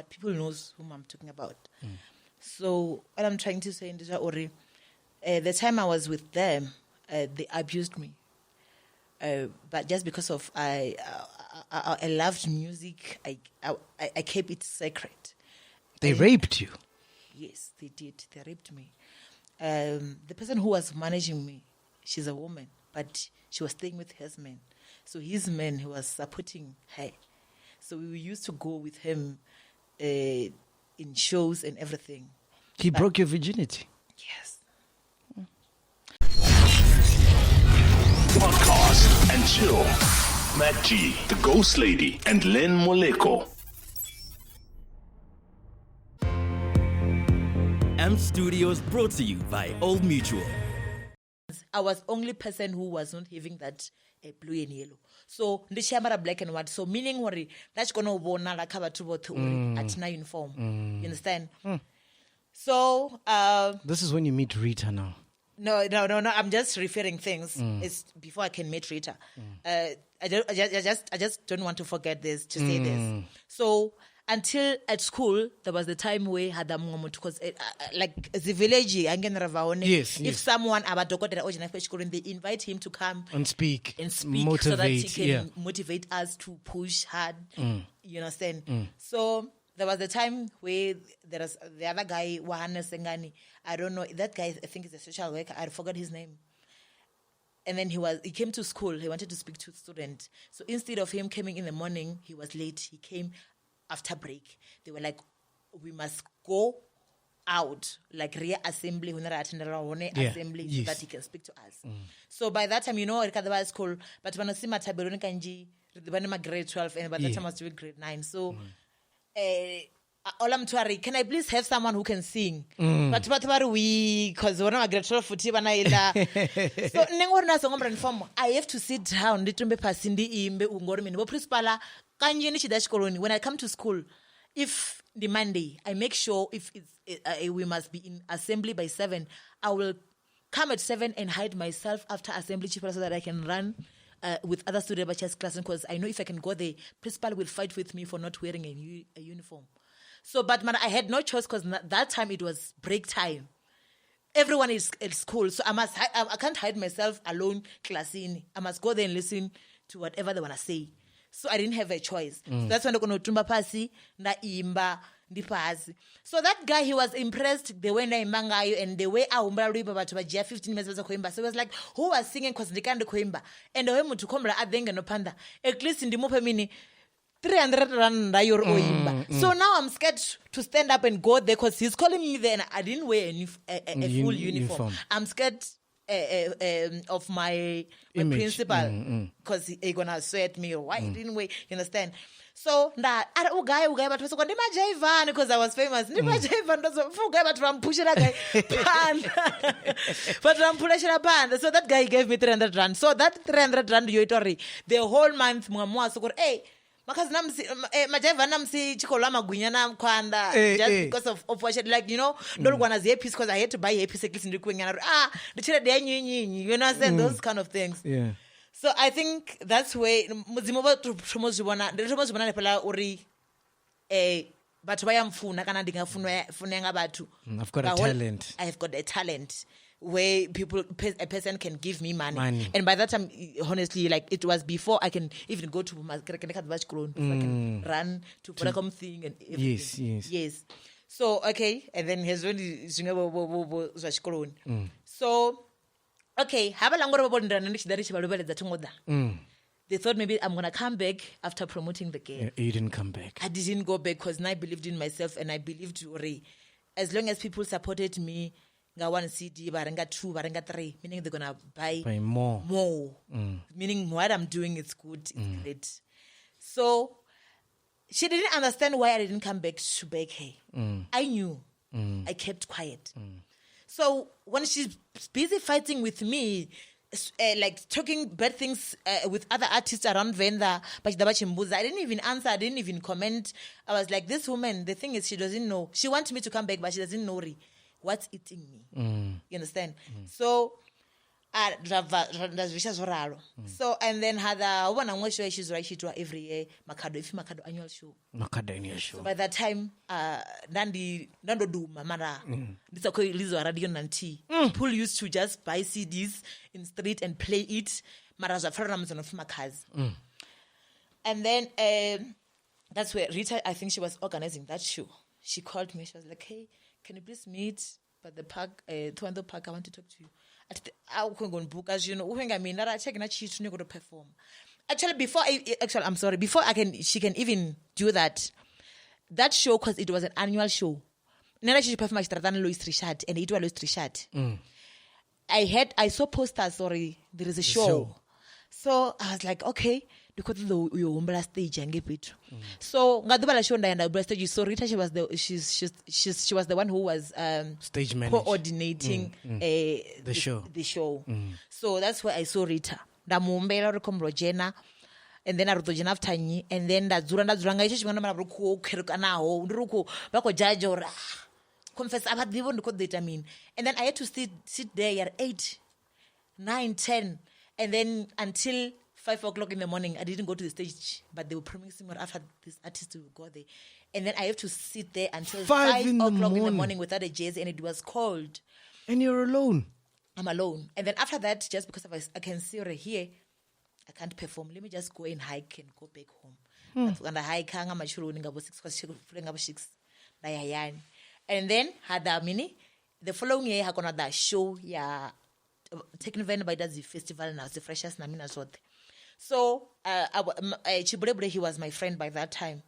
but people knows whom I'm talking about. So what I'm trying to say in this Ori, the time I was with them, they abused me. But just because of I loved music, I kept it sacred. They raped you? Yes, they did. They raped me. The person who was managing me, she's a woman, but she was staying with his man. So his man, he was supporting her. So we used to go with him in shows and everything. He broke your virginity? Yes. Podcast and chill. Matt G, the Ghost Lady, and Len Moleko. AMPDStudios brought to you by Old Mutual. I was only person who was not having that blue and yellow. So the shamara black and white. So meaning worry that's gonna bona like cover to at na uniform. You understand? So this is when you meet Rita now. No. I'm just referring things. It's before I can meet Rita. I just don't want to forget this to say this. So until at school, there was the time where had a moment because like the village, yes, if someone about they invite him to come and speak, motivate, so that he can motivate us to push hard. You understand? So there was the time where there was the other guy, Wahana Sengani. I don't know that guy. I think is a social worker. I forgot his name. And then he came to school. He wanted to speak to a student. So instead of him coming in the morning, he was late. He came after break. They were like, we must go out, like reassembly, assembly, so that he can speak to us. So by that time, Rikada was school, but when I see my taberoni kanji, when I'm grade 12, and by that time I was doing grade 9. So all I'm sorry, can I please have someone who can sing? But what about we? Because when I'm grade 12, so I have to sit down. When I come to school, if the Monday, I make sure if we must be in assembly by 7, I will come at 7 and hide myself after assembly so that I can run with other students class, because I know if I can go there, principal will fight with me for not wearing a uniform. So, but man, I had no choice because that time it was break time. Everyone is at school, so I can't hide myself alone classing. I must go there and listen to whatever they want to say. So I didn't have a choice. So that's when I go to pasi na imba ndipasi. So that guy, he was impressed the way na imbangayo and the way umbra riba batu bajia 15 minutes of koimba. So he was like, who was singing because they can't koimba? And the way mutu kombra adenga no panda. At least in the mope mini 300 rand your oimba. So now I'm scared to stand up and go there because he's calling me there and I didn't wear a full uniform. I'm scared of my principal because he gonna sweat me or why he didn't wait, you understand? So that guy but was because I was famous. But so that guy gave me 300 rand. So that 300 rand the whole month hey, because just because of what, like, don't want to earpiece because I had to buy earpiece at least in the you know, those kind of things. Yeah. So I think that's where but I've got a talent. I have got a talent where a person can give me money. And by that time, honestly, like it was before I can even go to my I can run to Vodacom thing and everything. Yes. So okay, and then his so okay, they thought maybe I'm gonna come back after promoting the game. You didn't come back. I didn't go back because I believed in myself and I believed as long as people supported me. Got 1 CD, Barenga 2, Barenga 3, meaning they're gonna buy more. Meaning what I'm doing is good, it's great. So she didn't understand why I didn't come back to beg her. I knew. I kept quiet. So when she's busy fighting with me, like talking bad things with other artists around Venda, I didn't even answer, I didn't even comment. I was like, this woman, the thing is, she doesn't know. She wants me to come back, but she doesn't know what's eating me. You understand? So So and then had one and show she's right she do every year Makhadzi annual show. So by that time nando duma mara this lizo radio nanti people used to just buy CDs in street and play it mara of Makhadzi. And then that's where Rita, I think she was organizing that show. She called me. She was like, "Hey, can you please meet at the park, Tuando Park? I want to talk to you." I can go and book, as you know. I mean, I check and she to go to perform. Before she can even do that. That show, because it was an annual show. Nana she performed than Louis Richard, and it was Louis Richard. I saw posters. Sorry, there is a show. So I was like, okay. Because you umbra stage and give it. So ngadubala show and umbra stage. So Rita, she was the one who was stage manager, coordinating the show. So that's where I saw Rita. Da mumbela rekom Rogena, and then Arutogena after ni, and then that Zuranga she went to Ruku Kerukanaho Ruku Bako Jajora. Confess about the one to determine. And then I had to sit there at 8, 9, 10, and then until 5 o'clock in the morning, I didn't go to the stage, but they were promising me after this artist to go there. And then I have to sit there until 5 o'clock in the morning without a jazz, and it was cold. And you're alone? I'm alone. And then after that, just because I can see her here, I can't perform. Let me just go and hike and go back home. And I hike, I'm about 6. And then had a mini. The following year, I got that show, taken by the festival now, the freshest Namina Zote. So, Chiburebre, he was my friend by that time.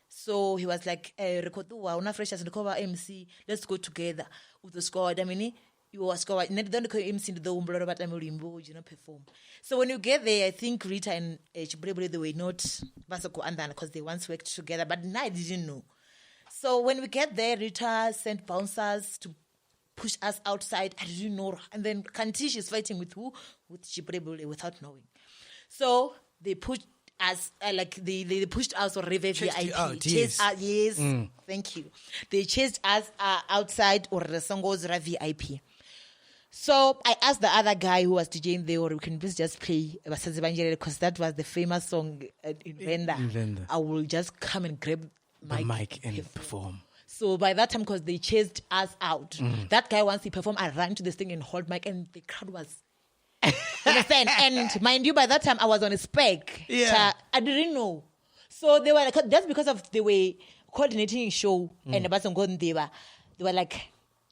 So he was like, Rekotua, una freshers and cover MC, let's go together with the squad. I mean, you was squad, don't go MC in the Umbro, but I'm Rimbo, you know, perform. So when you get there, I think Rita and Chiburebre, they were not Basako and Dan because they once worked together, but I didn't know. So when we get there, Rita sent bouncers to push us outside. I didn't know. And then Kantish is fighting with who? With Chiburebre without knowing. So they pushed us, they pushed us on River VIP. Chased us, yes. Thank you. They chased us outside or the Songos VIP. So I asked the other guy who was DJing there, or we can please just play because that was the famous song in Venda. I will just come and grab the mic and perform. So by that time, because they chased us out, that guy, once he performed, I ran to this thing and hold mic, and the crowd was... Understand? And mind you, by that time I was on a spec. Yeah. I didn't know. So they were like, just because of the way coordinating a show and the they were like,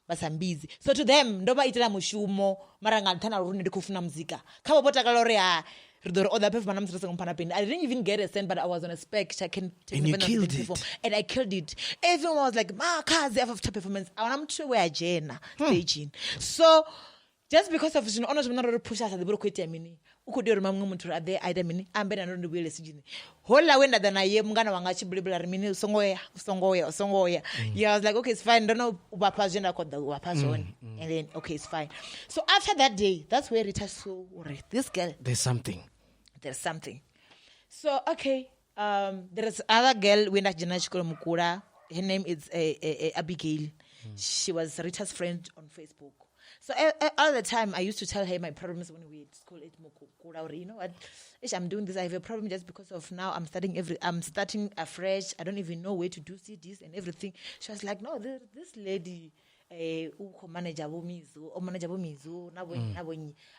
but I'm busy. So to them, ndoba itela mushumo, maranga tana runi kufuna mzika. Kama bota kaloria, I didn't even get a cent, but I was on a spec. And you killed it. And I killed it. Everyone was like, Makhadzi after performance. I want to wear Jena staging. So just because of honors not push us at the broke mini. Who could you remember to at the item mini? I'm better than the wheel sign. Hola winda than I am gonna wangachi blibla mini songoya. Yeah, I was like, okay, it's fine. Don't know Wapazina called the Wapazon. And then okay, it's fine. So after that day, that's where it has so worried. This girl. There's something. So okay. There is other girl winda Janachiko Mukura. Her name is Abigail. She was Rita's friend on Facebook. So all the time, I used to tell her my problems when we at school. You know what? I'm doing this. I have a problem just because of now. I'm starting afresh. I don't even know where to do CDs and everything. She was like, no, this lady, manager mizu.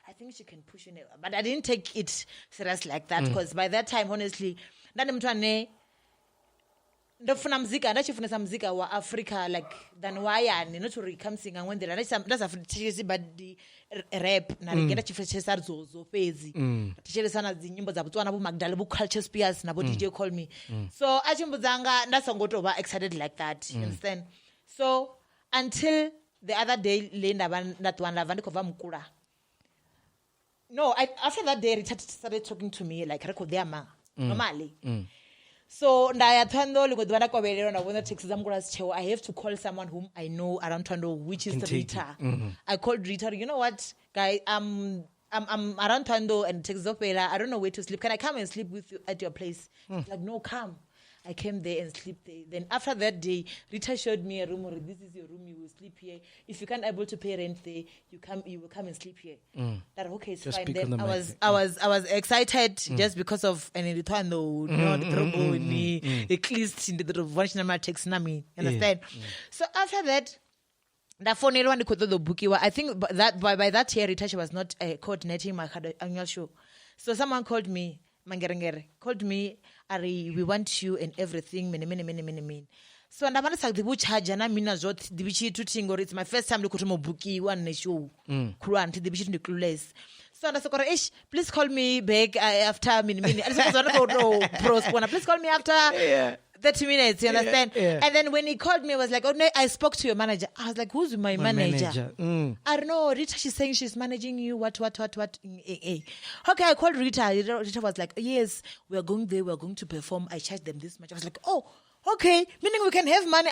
I think she can push in it. But I didn't take it serious like that because by that time, honestly, ndofuna mzika ndachifunisa mzika wa Africa like than wayani not to come sing and when there that's a but the rap na ngenda chifechesa zozo fezi tichele sana zinyimbo za Botswana bo Magdala bo Culture Spears na bo DJ Call Me so achimbudzanga ndasongotoba excited like that you understand. So until the other day lenda ndatwanda vandikova mukula. No, after that day Richard started talking to me like record there ma normally. So I have to call someone whom I know around Tondo, which is Rita. I called Rita. You know what, guy? I'm around Tondo and Texopela. I don't know where to sleep. Can I come and sleep with you at your place? Like, no, come. I came there and sleep there. Then after that day, Rita showed me a room. This is your room. You will sleep here. If you can't able to pay rent there, you will come and sleep here. That okay, it's Just fine. speak Then on the I was excited just because of at least in the voice text nami. Understand? So after that. I think that by that year, Rita was not coordinating my annual show. So someone called me, called me, Ari, we want you and everything, many. So and I'm like the which had Jana Mina Zot, the Bichi to or it's my first time to go to Mobuki, one show, Kuran, the Bichi clueless. So and I said, please call me back after mini. I said, please call me after 30 minutes, you understand? Yeah. And then when he called me, I was like, oh no, I spoke to your manager. I was like, who's my manager? I don't know. Rita, she's saying she's managing you. What? Okay, I called Rita. Rita was like, yes, we're going there. We're going to perform. I charged them this much. I was like, oh, okay. Meaning we can have money.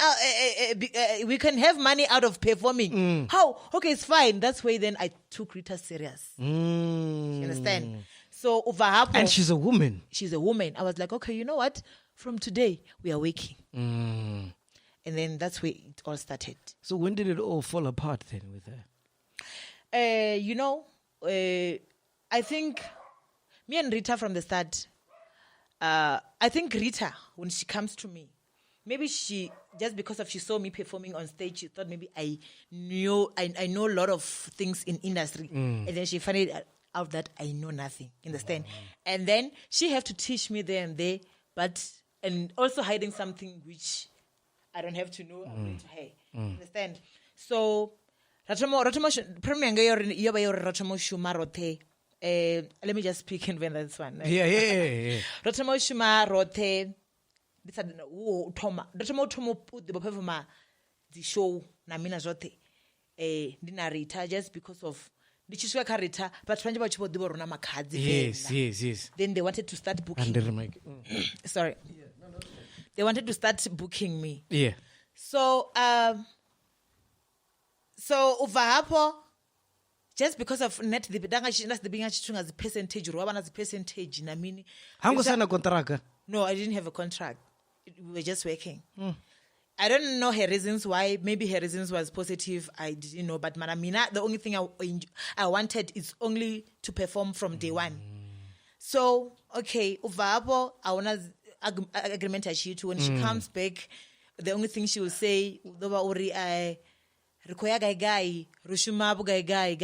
We can have money out of performing. How? Okay, it's fine. That's why then I took Rita serious. You understand? So over and she's a woman. She's a woman. I was like, okay, you know what? From today, we are waking. And then that's where it all started. So when did it all fall apart then with her? I think me and Rita from the start, I think Rita, when she comes to me, maybe she, just because of she saw me performing on stage, she thought maybe I know a lot of things in industry. And then she found it out that I know nothing. Understand? And then she have to teach me there and there, and also hiding something which I don't have to know to her. Understand? So, let me just speak in this one. Yeah. Ratomo Shuma Rote, this is Toma. Ratomo Tomo put the performer the show Namina Zote, Dinarita, just because of the Chiswa Carita, but Makhadzi. Yes. Then they wanted to start booking. Sorry. They wanted to start booking me. Yeah. So Uvahapo, just because of net the being as a percentage, Roban as a percentage, Namini. No, I didn't have a contract. We were just working. I don't know her reasons why. Maybe her reasons was positive. I didn't know. But Manamina, the only thing I wanted is only to perform from day one. So, okay, Uvahapo, I want to agreement as she too. When she comes back, the only thing she will say, Rukoya guy, Rushumabu guy.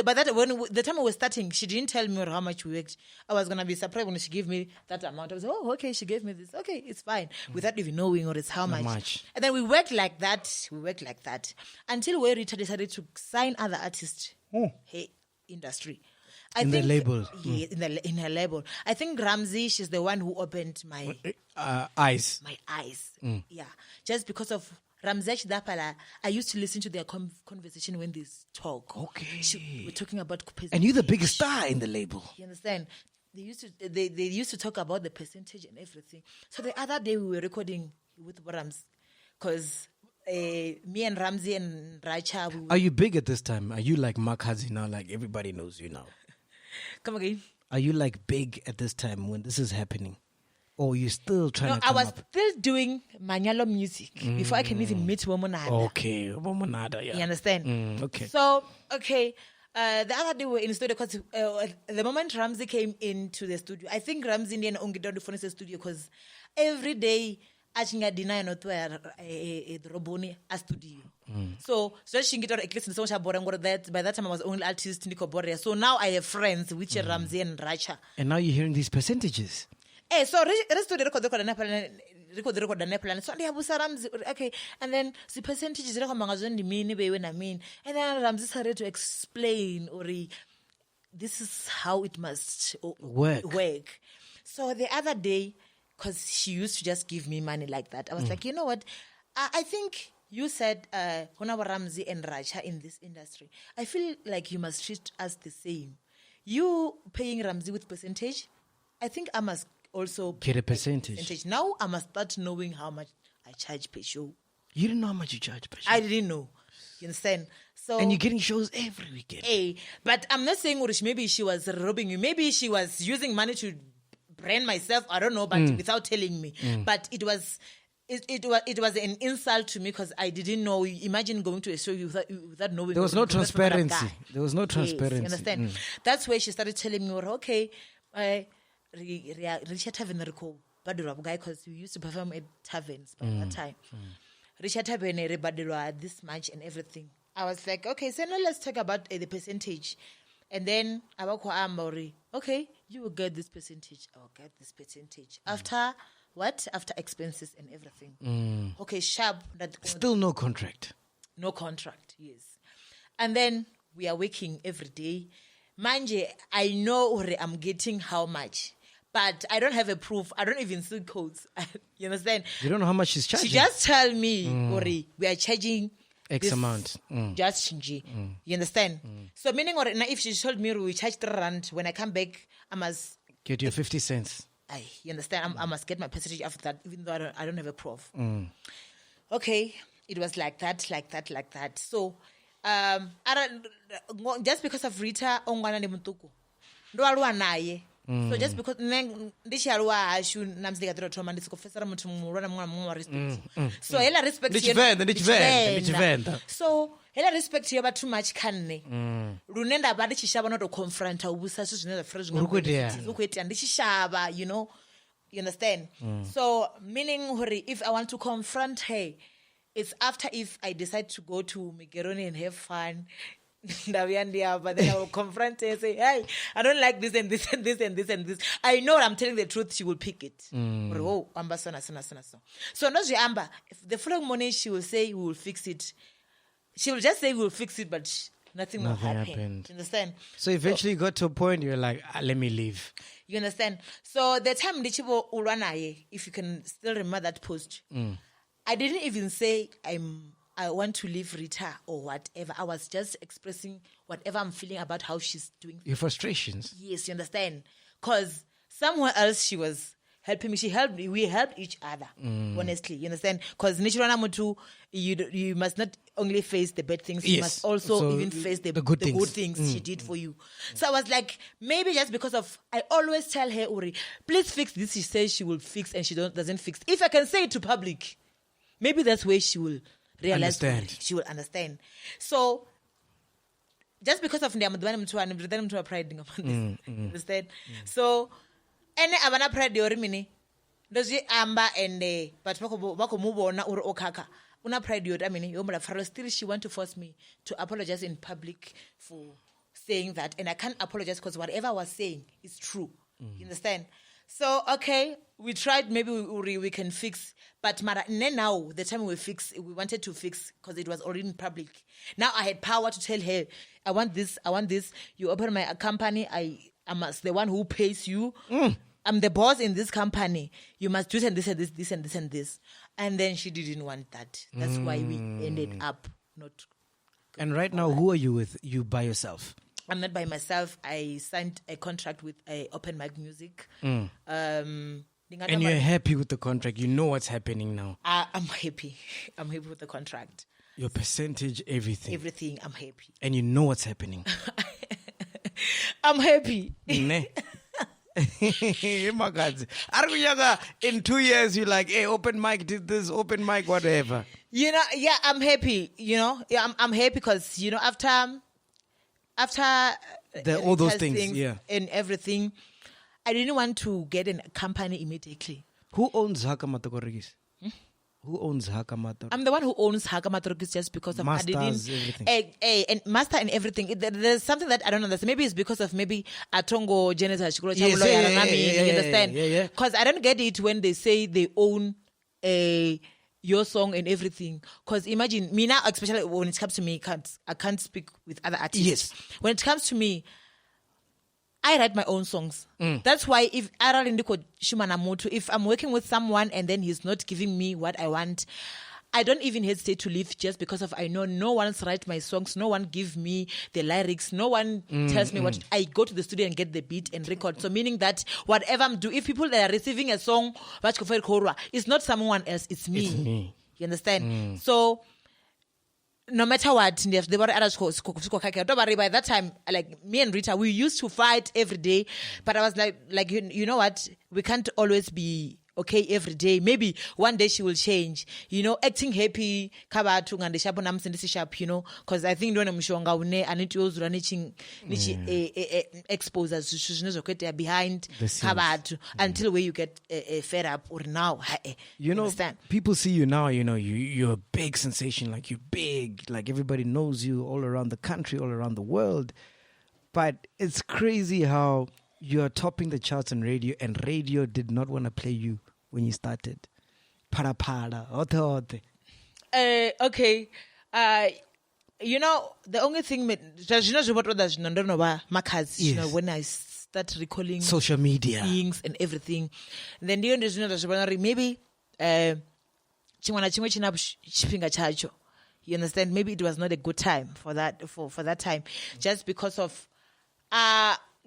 But that when the time we were starting, she didn't tell me how much we worked. I was gonna be surprised when she gave me that amount. I was like, oh, okay, she gave me this. Okay, it's fine. Without even knowing or it's how much. And then we worked like that. Until where Rita decided to sign other artists. Hey, industry. In the label. Yeah, in her label. I think Ramsey, she's the one who opened my eyes. My eyes. Yeah. Just because of Ramzesh Dapala, I used to listen to their conversation when they talk. Okay. We're talking about percentage. And you're the biggest star in the label. You understand? They used to talk about the percentage and everything. So the other day we were recording with Rams because me and Ramsey and Racha. Are you big at this time? Are you like Makhadzi now? Like everybody knows you now. Come again. Are you like big at this time when this is happening? Or you still trying to come I was up? still doing Manyalo music before I can even meet Womonada. Okay, Womonada, yeah. You understand? Okay. So, the other day we were in the studio because the moment Ramsey came into the studio, I think Ramsey didn't only do the studio because every day I think deny not where a roboni a studio. So she get at least so that by that time I was only artist Nico Borea. So now I have friends which are Ramsey and Racha. And now you're hearing these percentages. So rest of the record so they have Ramsey. Okay, and then the percentages and then Ramsey started to explain this is how it must work. So the other day, because she used to just give me money like that, I was like, you know what? I think you said Honorable Ramsey and Racha in this industry. I feel like you must treat us the same. You paying Ramsey with percentage, I think I must also get a percentage. Now I must start knowing how much I charge per show. You didn't know how much you charge per show? I didn't know. You understand? So, and you're getting shows every weekend. But I'm not saying maybe she was robbing you. Maybe she was using money to brand myself, I don't know, but without telling me. But it was an insult to me because I didn't know. Imagine going to a show without knowing. There was no transparency. There was no transparency. Yes, you understand? That's where she started telling me, okay, Richard Tavern guy, because we used to perform at taverns by that time. Richard Tavern this much and everything. I was like, okay, so now let's talk about the percentage. And then okay, you will get this percentage. I will get this percentage. After what? After expenses and everything. Okay, sharp. Still no contract. No contract, yes. And then we are working every day. Manje, I know I'm getting how much, but I don't have a proof. I don't even see codes. You understand? You don't know how much she's charging. She just tell me, we are charging X amount. Just G. You understand? So meaning, if she told me we charge R3, when I come back, I must get your 50 cents. You understand? I must get my percentage after that, even though I don't have a proof. Okay, it was like that. So, just because of Rita, so just because so hela respect so hela respect you too much canne runenda ba ndi shaba not to confront ubusa so zwine fresh you know, you understand? So meaning if I want to confront her, it's after if I decide to go to Migeroni and have fun. But then I will confront her and say, hey, I don't like this and this and this and this and this. I know I'm telling the truth, she will pick it. So no, Amba, if the following morning she will say we will fix it. She will just say we will fix it, but nothing will happen. You understand? So eventually you got to a point you're like, let me leave. You understand? So the time Ndichibo Uranaye, if you can still remember that post, I didn't even say I want to leave Rita or whatever. I was just expressing whatever I'm feeling about how she's doing. Your frustrations. Yes, you understand? Because somewhere else she was helping me. She helped me. We helped each other, honestly. You understand? Because you must not only face the bad things, you must also even face the good things she did for you. So I was like, maybe just because of, I always tell her, Uri, please fix this. She says she will fix and she doesn't fix. If I can say it to public, maybe that's where she will realize. She will understand. So just because of the pride understand? So and abana pride yorimini does it amba and but bako move on or okaka una pride yorimini yomra for still she want to force me to apologize in public for saying that, and I can't apologize because whatever I was saying is true. You understand? So okay, we tried, maybe we can fix, but now the time we wanted to fix because it was already in public. Now I had power to tell her, I want this. You open my company, I'm the one who pays you. I'm the boss in this company. You must do this and this and this and this. And then she didn't want that. That's why we ended up not. And right now, who are you with? You by yourself? I'm not by myself. I signed a contract with Open Mic Music. And you're happy with the contract? You know what's happening now? I'm happy. I'm happy with the contract. Your percentage, everything. Everything, I'm happy. And you know what's happening? I'm happy. In 2 years, you're like, hey, Open Mic did this, Open Mic, whatever. You know, yeah, I'm happy. You know, yeah, I'm happy because, you know, after all those things, yeah, and everything, I didn't want to get a company immediately. Who owns Hakamatorikis? Who owns Hakamator? I'm the one who owns Hakamatorikis just because of Masters, everything. And master and everything. There's something that I don't understand. Maybe it's because of maybe Atongo Genesis. You understand? Because I don't get it when they say they own your song and everything. Because imagine me now, especially when it comes to me, I can't speak with other artists. Yes. When it comes to me, I write my own songs. That's why if I'm working with someone and then he's not giving me what I want, I don't even hesitate to leave just because of I know no one's write my songs, no one give me the lyrics, no one tells me what. I go to the studio and get the beat and record. So meaning that whatever I'm doing, if people that are receiving a song, it's not someone else, it's me. You understand? So no matter what, by that time, like me and Rita, we used to fight every day. But I was like you know what? We can't always be okay every day. Maybe one day she will change. Acting happy, kabatu ngande sharp na msendisi sharp. Because I think when I'm showing I need to also expose us behind kabatu until where you get fed up or now. Understand? People see you now. You're a big sensation. Like you're big. Like everybody knows you all around the country, all around the world. But it's crazy how you're topping the charts on radio, and radio did not want to play you when you started. Para. Ote. Okay. The only thing Makhadzi, when I start recalling social media things and everything, then maybe you understand? Maybe it was not a good time for that time, just because of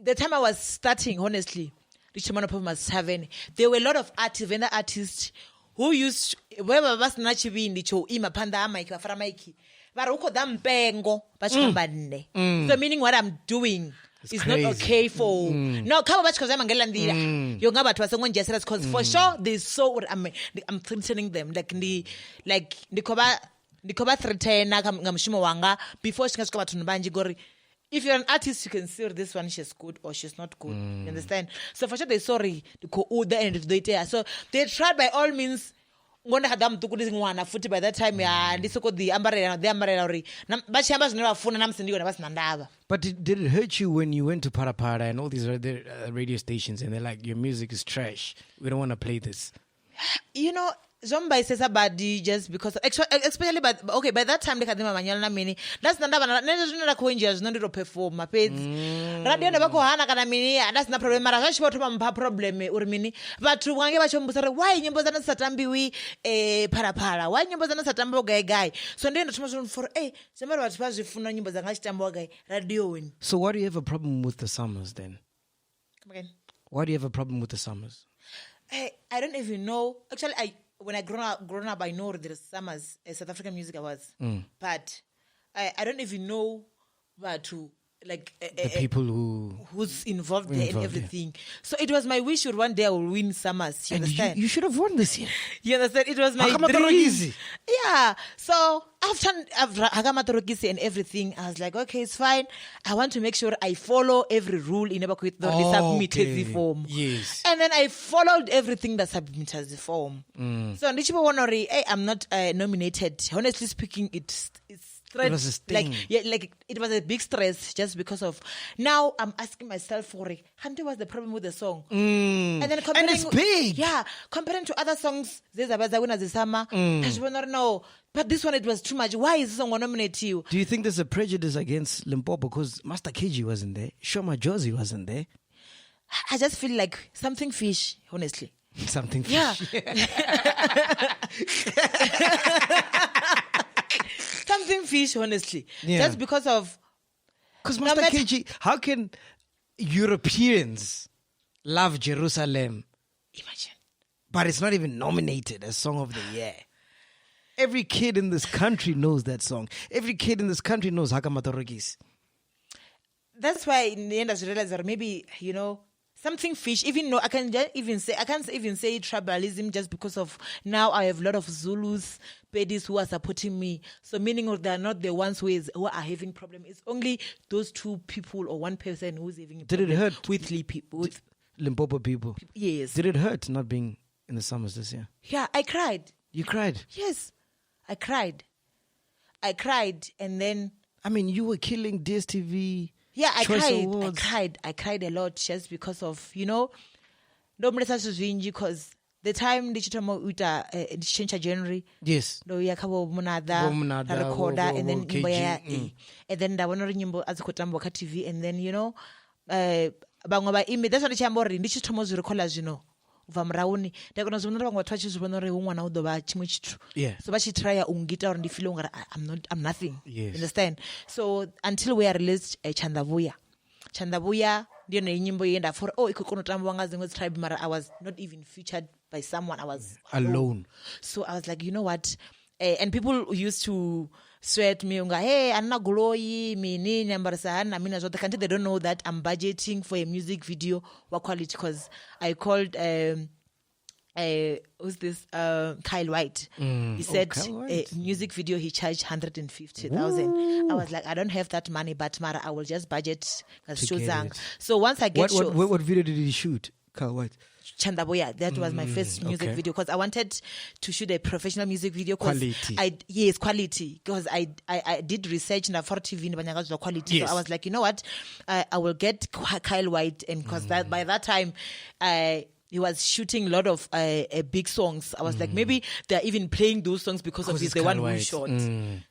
the time I was starting, honestly, Sho Madjozi must have there were a lot of artists who used wherever was nachibi in the show imapanda amaiki bafara maiki baruko dampengo bachikambane. So meaning what I'm doing is crazy. Not okay for no kama bachikoza mangela ndira yonga bathu basengonjesera because for sure they saw I'm threatening them ndikoba threatena ngamshimo wanga before shingasuka bathu banji gori. If you're an artist, you can see this one, she's good or she's not good. You understand? So for sure, they're sorry. So they tried by all means. By that time, the umbrella. But did it hurt you when you went to Para and all these other radio stations and they're like, your music is trash, we don't want to play this? Zomba says about just because, especially by that time, that's not to perform. My pets, radio never go hana kana mini. That's not problem. Mara kashi watu mampa problem urmini. But to wange bacho mbusara, why nyimbo zana satambi wi para? Why nyimbo zana satambo guy? So then the for semero watu funa nyimbo zana satambo guy radio win. So why do you have a problem with the summers then? Come again. Why do you have a problem with the summers? I don't even know. Actually, when I grown up, I know there are summers South African music awards, but I don't even know what to like the people who's involved there and everything. Yeah. So it was my wish that one day I will win summers. You understand? You should have won this year. You understand? It was my dream. Yeah. So after Hagamatorogizi and everything, I was like, okay, it's fine. I want to make sure I follow every rule in Ebakwit submitted the form. Yes. And then I followed everything that submitted the form. So I'm not nominated. Honestly speaking, it's it was a sting. It was a big stress just because of now I'm asking myself for it. Hunter was the problem with the song. And then comparing, and it's big. Yeah, comparing to other songs, there's a winner this summer. I just want to know. But this one, it was too much. Why is this song going to nominate you? Do you think there's a prejudice against Limpopo because Master KG wasn't there? Sho Madjozi wasn't there? I just feel like something fish, honestly. Something fish. Yeah. Something fish, honestly. Yeah. Just because of... Because Master KG, how can Europeans love Jerusalem? Imagine. But it's not even nominated as Song of the Year. Every kid in this country knows that song. Every kid in this country knows Hagamatorogizi. That's why in the end I realized that maybe, something fish, even though I can't even say tribalism just because of now I have a lot of Zulus, Pedis who are supporting me. So meaning they are not the ones who are having problem. It's only those two people or one person who's having a problem. Did it hurt with Limpopo people? Yes. Did it hurt not being in the summers this year? Yeah, I cried. You cried? Yes, I cried, and then... I mean, you were killing DSTV... Yeah, I cried. I cried a lot just because of, because the time digital change January. Yes. Do yakabo munada recorder and then and then da wana nyimbo azikotambo ka TV and then bangwa ba ime that's what chambori ndichitomo zvirikola vamrauni ndakona zvona vamwe vathu vachizvibona uri umwana udova chimwe chithu so vachitry ungita uri ndifile ungari I'm nothing. Yes. Understand? So until we are released Chandavuya ndiyo nenyimbo yenda for ikukona tambo wanga zimwe tribe mara I was not even featured by someone. I was alone. So I was like, you know what, and people used to sweat me unga hey anna glory me ni nyambarisa na mina zote kanti they don't know that I'm budgeting for a music video wa quality because I called who's this Kyle White. He said a music video he charged 150,000. I was like, I don't have that money, but Mara, I will just budget so once I get what video did he shoot, Kyle White? Chandaboya. That was my first music video because I wanted to shoot a professional music video. Quality. Quality. Because I did research na for TV in quality. Yes. So I was like, you know what? I will get Kyle White, and because by that time, he was shooting a lot of big songs. I was like, maybe they're even playing those songs because of he's the one who shot.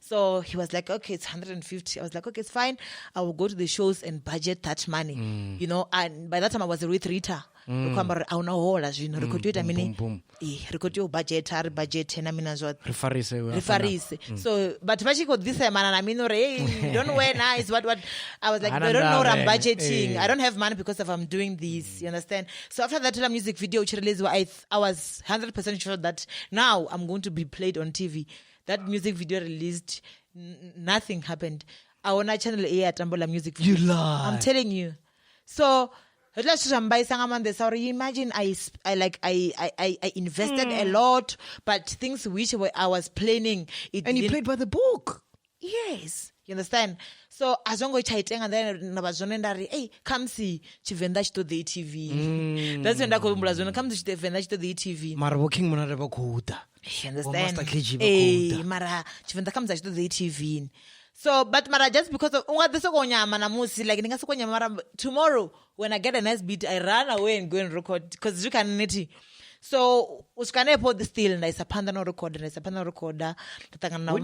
So he was like, okay, it's 150. I was like, okay, it's fine. I will go to the shows and budget that money. You know, and by that time I was with Rita. Record your budget na mina zote. Refarise. So but got this man and I mean you don't wear nice what I was like, they don't know what I'm budgeting. I don't have money because of I'm doing this. You understand? So after that music video which released, I was 100% sure that now I'm going to be played on TV. That music video released, nothing happened. I want a channel A at Ambola music video. You lie. I'm telling you. So imagine I invested a lot, but things which I was planning. And you played by the book. Yes. You understand? So as long as I and then hey, come see Chivenda to the TV. That's when I come to the Chivenda to the TV. Marwoking Monarabakuta. You understand? Hey, Mara Chivenda comes to the TV. So, but Mara, just because of like tomorrow when I get a nice beat, I run away and go and record because you can net. So, uskane po the still na isa panda no recorder, When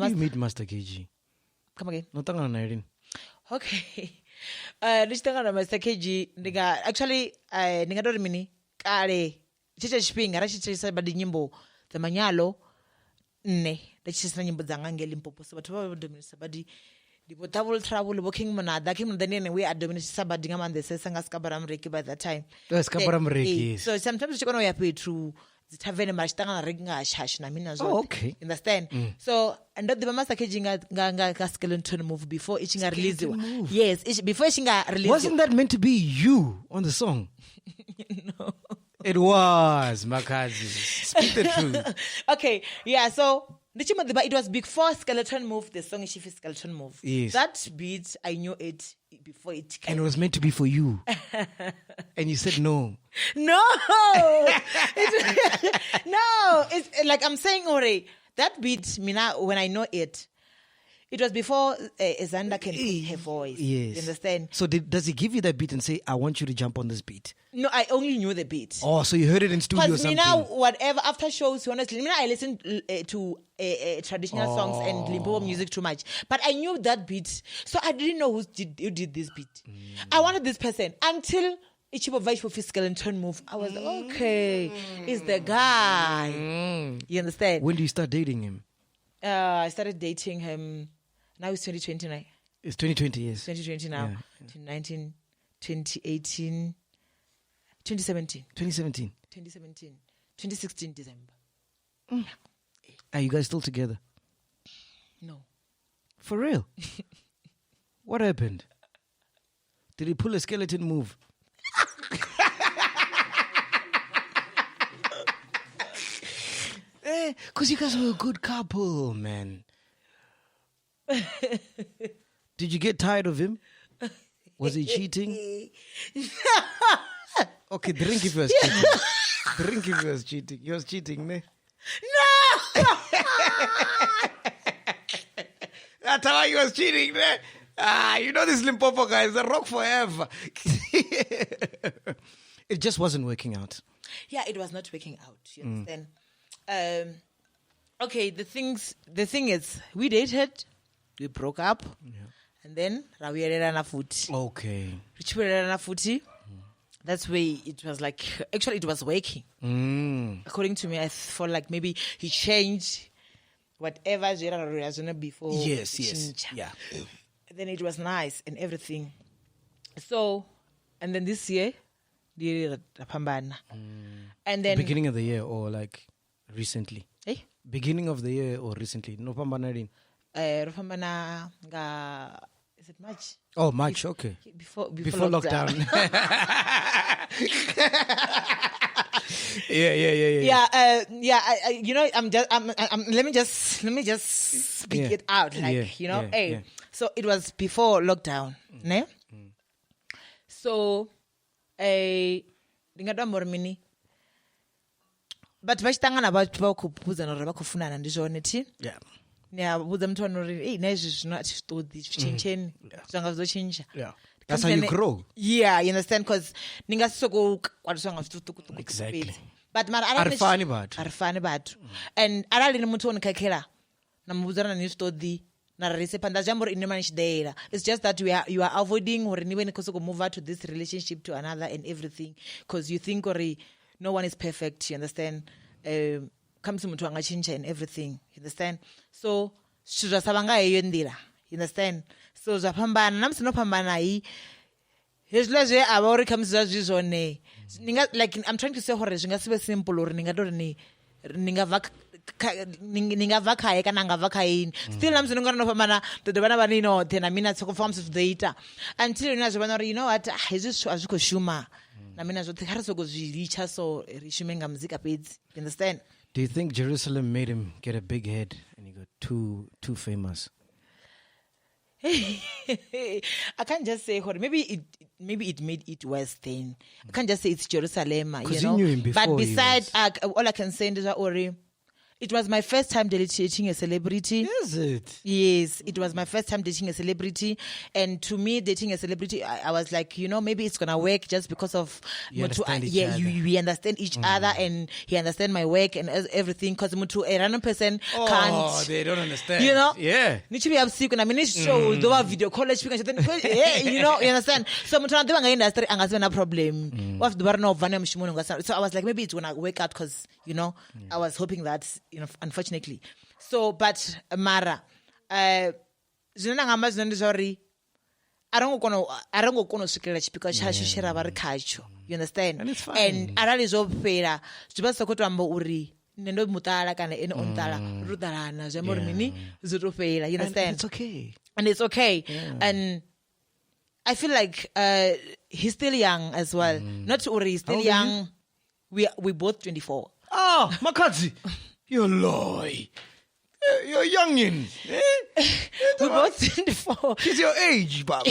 did you meet Master KG? Come again. No tanga na Irene. Okay. Nishitanga na Master KG niga actually niga dori mini kare chicha shpinga ra chicha sabadi nyimbo za manyalo ne da chicha sana nyimbo za ngange Limpopo so but sabadi the double travel working manada kim then anyway at dominate sabadi ngamande sesanga skabaram reki by that time. Yes, skabaram reki. So sometimes you gonna pay through the tavern mashtanga ringa shash na mina zo. Oh, okay. Understand? So and that the master nga skeleton move before itchinga release. Yes, before itchinga release. Wasn't that meant to be you on the song? No. It was, Makhadzi. Speak the truth. Okay, yeah, so it was before Skeleton Move, the song is Skeleton Move. Yes. That beat, I knew it before it came. And it was meant to be for you. And you said no. No! No! It's like I'm saying already, that beat, when I know it, it was before Xander can put her voice. Yes. You understand? So does he give you that beat and say, I want you to jump on this beat? No, I only knew the beat. Oh, so you heard it in studio or Because something? now, whatever, after shows, honestly, I listen to traditional songs and Limpopo music too much. But I knew that beat. So I didn't know who did this beat. I wanted this person until Ichibo Vice for Fiscal and Turn Move. I was like, okay, it's the guy. You understand? When do you start dating him? I started dating him. Now it's 2020 now. It's 2020, yes. 2020 now. Yeah. 2018, 2017. 2017. 2017. 2016 December. Are you guys still together? No. For real? What happened? Did he pull a skeleton move? Because you guys were a good couple, man. Did you get tired of him? Was he cheating? Okay, drink if he was cheating. Drink if he was cheating. He was cheating, ne? No! That's how he was cheating, ne? You know this Limpopo guy is a rock forever. It just wasn't working out. Yeah, it was not working out. You understand? Okay, the thing is, we dated, we broke up, and then Rawierana Futi. Okay. Futi. That's where it was like, actually it was working. According to me, I felt like maybe he changed whatever Zera before. Yes. Yeah. And then it was nice and everything. So, and then this year, and then beginning of the year or like recently? Eh? Beginning of the year or recently? No Pambanarin. Rofambana nga is it March? Oh, March, okay. Before lockdown. Let me just speak it out, So it was before lockdown, ne? So, ndingada mormini. But vachitangana vakupuza nora vakufunana ndizvone ti. Yeah. Ndiyabudza muthu anori naizvi zvino atitodi zvichincheni zvanga zvizochinja. Yeah. That's how you grow. Yeah, you understand, because ningasokukwatiswa ngazvitukutuku. Exactly. But mara arifani batu. And arali ni muthu onikakela namubudzana nistodi nararise pandajambori inemanichidera. It's just that you are avoiding or niwe nikosoko move out to this relationship to another and everything because you think or no one is perfect, you understand? Comes to muthu angachinja and everything, you understand? So zvasavanga heyo ndira, you understand? So zvapambana namusinopambana hii hezvile avari kamisa zvizvone like I'm trying to say hore zvingasive simple or ningatori ningava khaye kana angava khayini still namusinonganopambana todovana vanino tena mina tsokofamba zvitoita until nazvovana uri you know what hezvi hazvikoshuma namina zvote harizogozviricha so rishume nga muzika pedzi, you understand? Do you think Jerusalem made him get a big head and he got too famous? I can't just say maybe it made it worse then. I can't just say it's Jerusalem, you know. You knew him before. But besides, all I can say is that it was my first time dating a celebrity. Is it? Yes, it was my first time dating a celebrity. And to me, dating a celebrity, I was like, you know, maybe it's going to work just because of... we understand each other and he understand my work and everything. Because a random person can't... Oh, they don't understand. You know? Yeah. Nichibi absiku na mini show, do a video college, you know, you understand? So mutu na nga industry, angasibe na problem. So I was like, maybe it's going to work out because, you know, I was hoping that... You know, unfortunately. So, but Mara, I don't go because you understand? And it's fine. And Aralizo Pera, Jubasakotambo Uri, Nendo Mutala can in Ontala, Rudarana, Zamormini, Zurufera, you understand? It's okay. And it's okay. Yeah. And I feel like he's still young as well. Not Uri, he's still young. We both 24. Oh, Makhadzi. You're loy. You're youngin. We're both 24. He's your age, Baba.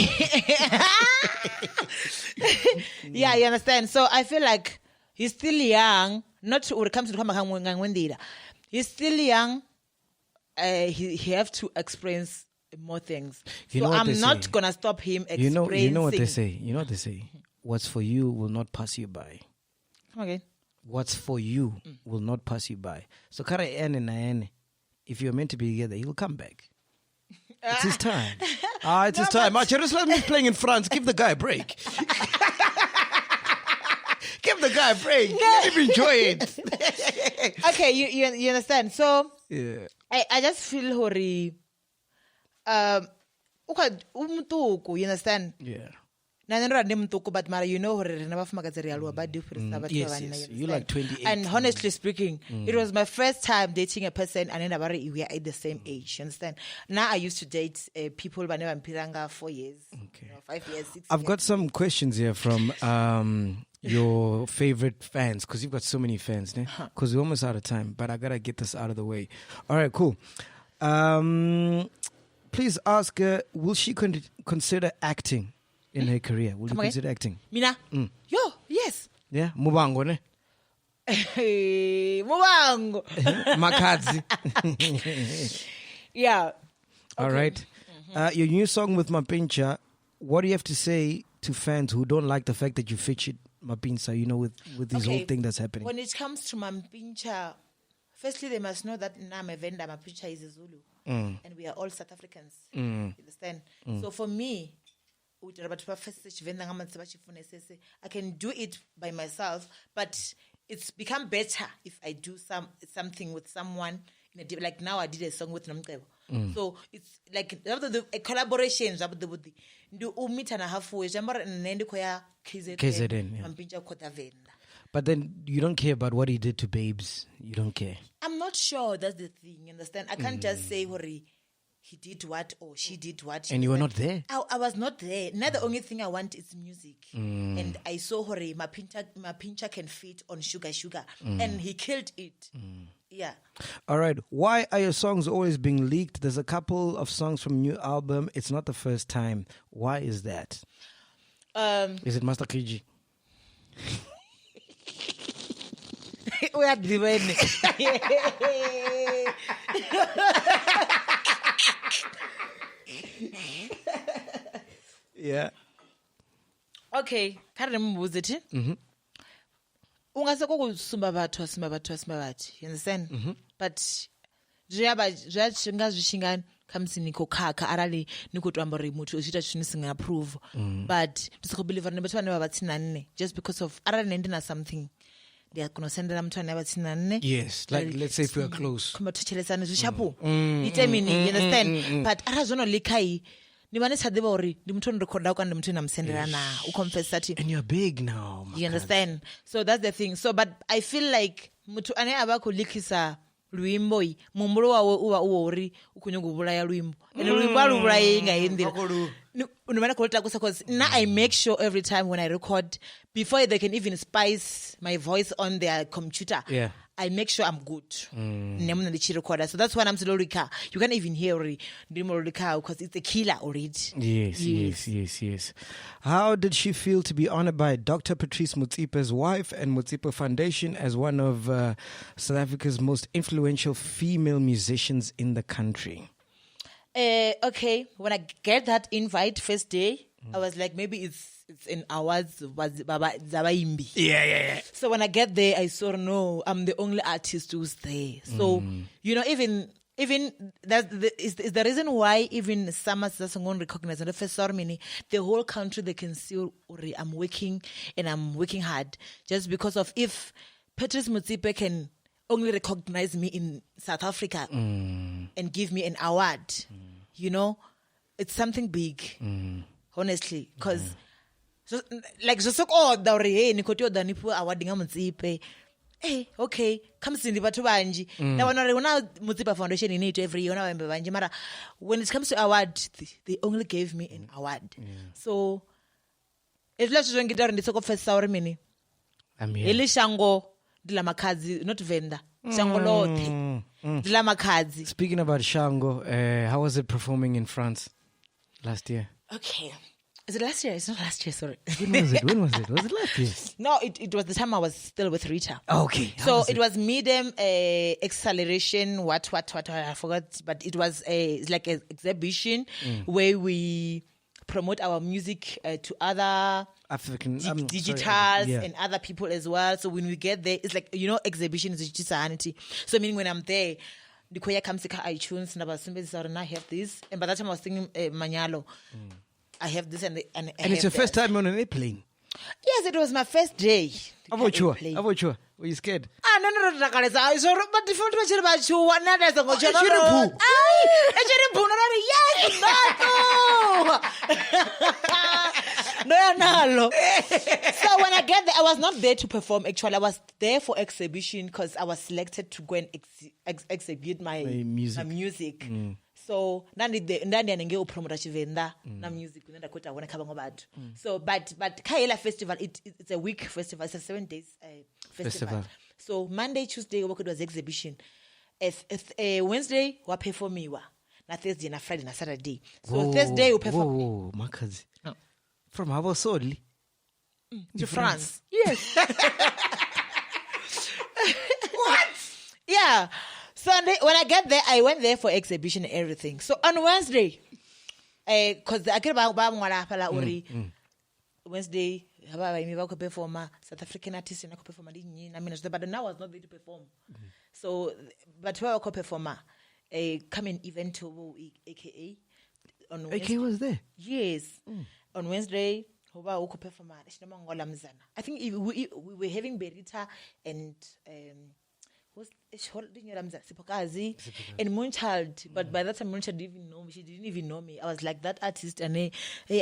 Yeah, you understand? So I feel like he's still young. Not when it comes to the he's still young. He have to experience more things. So I'm not going to stop him experiencing. You know what they say? You know what they say? What's for you will not pass you by. Come again. What's for you will not pass you by. So Kara N, if you're meant to be together, he'll come back. It's his time. It's his time. Jerusalem is playing in France. Give the guy a break. Give the guy a break. Let him enjoy it. Okay, you understand. So yeah. I just feel hori. You understand? Yeah. But you know, yes. You like 28. And honestly speaking, it was my first time dating a person and then we are at the same age. You understand? Now I used to date people but never Piranga 4 years, okay. 5 years, 6 years. I've got some questions here from your favorite fans because you've got so many fans. Because we're almost out of time, but I gotta get this out of the way. All right, cool. Please ask her, will she consider acting in her career? Will you consider acting? Mina? Yo, yes. Yeah, Mubango, ne? Mubango. Makhadzi. Yeah. All right. Your new song with Mapincha, what do you have to say to fans who don't like the fact that you featured Mapincha, you know, with this whole thing that's happening? When it comes to Mapincha, firstly, they must know that Nama Venda Mapincha is a Zulu. And we are all South Africans. You understand? So for me, I can do it by myself, but it's become better if I do something with someone. Like now I did a song with Namkebo. So it's like a collaboration. KZN. But then you don't care about what he did to Babes. You don't care. I'm not sure that's the thing. You understand? I can't just say, he did what or she did what. And you were not there? I was not there. Now the only thing I want is music. And I saw Hore, my pincher can fit on Sugar. And he killed it. Yeah. All right. Why are your songs always being leaked? There's a couple of songs from new album. It's not the first time. Why is that? Is it Master KG? We are doing Yeah. Okay, can't remember was it? Ungaseko kusumba bathu, you understand? But zvinga zvishingani kamsi niko kaka arali niko twamba ri muthu uchita chinhu singa approve but ndisikubelieve ne bathu vane vavatsinanne just because of arali nendina something they are going to send them to another thing. Yes, like let's say if we are close. Come to Chelesana Shapu. You understand? But Arazono Likai, Nimanes had the worry, the Muton record out and the Mutunam Senderana, who confess that. And you're big now. You understand? So that's the thing. So, but I feel like Mutu Ane Abako Likisa. Luimboi, Mumbro wa ori, Ukunyugubula Luimbo. And Luimbalu Raying in the because now I make sure every time when I record, before they can even spice my voice on their computer, I make sure I'm good. Recorder. So that's why I'm slowly car. You can't even hear because it's a killer already. Yes. How did she feel to be honored by Dr. Patrice Motsepe's wife and Motsepe Foundation as one of South Africa's most influential female musicians in the country? Okay, when I get that invite first day, I was like, maybe it's in hours. Yeah. So when I get there, I saw no, I'm the only artist who's there. So you know, even that is the reason why even Summers doesn't want to recognize the first ceremony. The whole country they can see I'm working and I'm working hard just because of if Patrice Motsepe can only recognize me in South Africa and give me an award. You know, it's something big, honestly, because like just Nikotio Danipu awarding Motsepe. Hey, okay, come see the Batubanji. Now when I Motsepe Foundation in it every year, when it comes to award, they only gave me an award. So if let's just get in the talk of first ceremony. Eli Shango Dila Makhadzi, not vendor. Shango Lote Dila Makhadzi. Speaking about Shango, how was it performing in France last year? Okay. Is it last year? It's not last year, sorry. When was it? Was it last year? No, it was the time I was still with Rita. Okay. So it was medium acceleration, what, I forgot. But it was like an exhibition where we promote our music to other African digitals and other people as well. So when we get there, it's like, you know, exhibition is just sanity. So meaning when I'm there, the choir comes to iTunes and I have this. And by that time I was singing Manyalo. I have this and it's your first time on an airplane? Yes, it was my first day. About you? Were you scared? No. But the phone was about you. What not as a go? No. So when I get there, I was not there to perform. Actually, I was there for exhibition because I was selected to go and exhibit my music. So ndandi anenge promote chivenda na music nenda kweta wona khaba ngobatu. So but Kaela festival it's a week festival, it's a 7 days festival. So Monday, Tuesday it was exhibition. Wednesday wa performiwa na Thursday na Friday na Saturday. So Thursday we perform. Whoa, Makhadzi. From Habasoli to France. Yes. What? Yeah. Sunday, when I get there, I went there for exhibition and everything. So on Wednesday, because I get about Wednesday, I perform South African artist and I could perform. But now I was not there to perform. So, but where I could perform, come in event to AKA on Wednesday. AKA was there? Yes. On Wednesday, I think we were having Berita and and Moonchild, but by that time Moonchild didn't even know me. She didn't even know me. I was like that artist, and hey,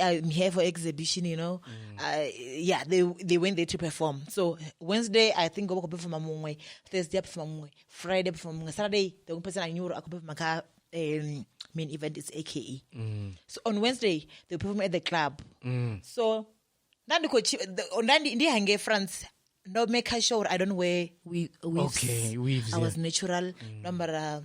I'm here for exhibition, you know. They went there to perform. So Wednesday, I think I perform Mungwe. Thursday, I perform Mungwe. Friday, I perform Mungwe. Saturday, the only person I knew I could perform main event is AKE. So on Wednesday they perform at the club. So Nandi France. No make sure I don't wear weaves. Okay, weaves. I was natural, number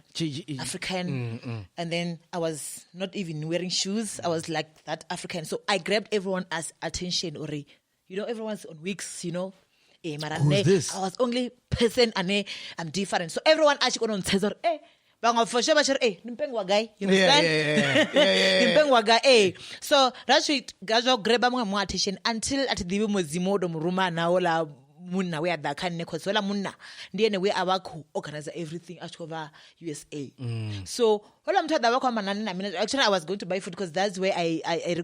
African, and then I was not even wearing shoes. I was like that African. So I grabbed everyone's attention. Everyone's on wigs. Who's this? I was only person and I'm different. So everyone actually on Cesar. For sure, nimpengwa guy. You understand? Nimpengwa guy. So that's it. Guys, grab my attention until at the mozimo do muruma na ola. Munna we ada kanne cause wala munna ndiye we abaku organize everything at over USA. So wala mthu adabakho amanani na mina actually I was going to buy food because that's where I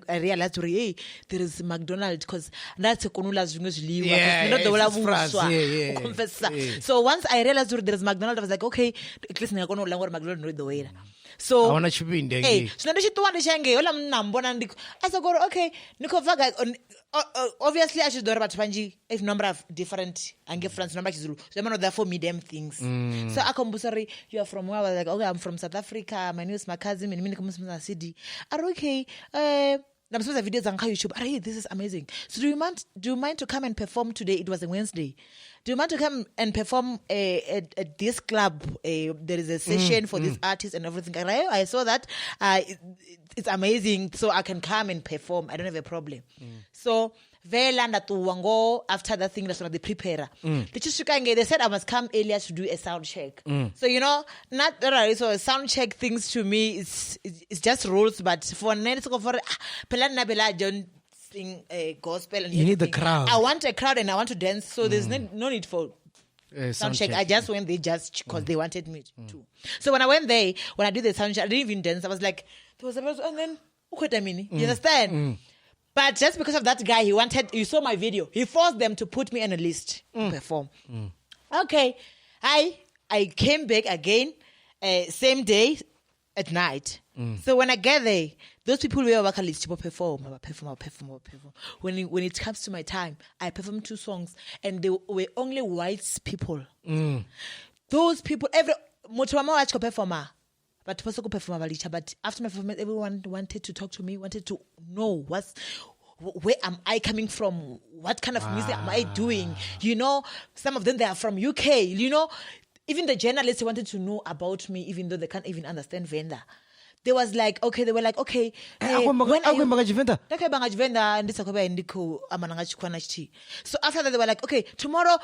realized hey, there is McDonald's because that's konula zwinwe ziliwa not the wala vuswa. So once I realized there is McDonald's I was like okay at least ngakona ulangwa McDonald's no the way. So I want to chip in there. So ndishitwanda shenge wala mnambona ndiko asakoro okay niko vaga obviously I should do about panji if number of different ange France number chizulu so man there for medium things. So akombusari you are from where? I was like okay I'm from South Africa, my name is Makhadzi, mimi niko from city. Are okay I'm supposed to videos on YouTube. Hey, this is amazing. So do you mind to come and perform today? It was a Wednesday. Do you mind to come and perform at this club? There is a session for this artist and everything. I saw that. It's amazing. So I can come and perform. I don't have a problem. So Velanda to Wango after that thing that's one of the prepare. They said I must come earlier to do a sound check. So not that so sound check things to me it's just rules, but for Pelana Bella John sing gospel and you need the crowd. I want a crowd and I want to dance, so there's no need for sound check. I just went there just because they wanted me to. So when I went there, when I did the sound check, I didn't even dance. I was like, there was a and then you understand? But just because of that guy, you saw my video. He forced them to put me on a list to perform. Okay. I came back again, same day at night. So when I get there, those people were working list to perform. When it comes to my time, I performed 2 songs and they were only white people. Those people, performer. But after my performance, everyone wanted to talk to me, wanted to know where am I coming from? What kind of music am I doing? Some of them, they are from UK. Even the journalists wanted to know about me, even though they can't even understand Venda. They were like, okay. When are you? So after that, they were like, okay, tomorrow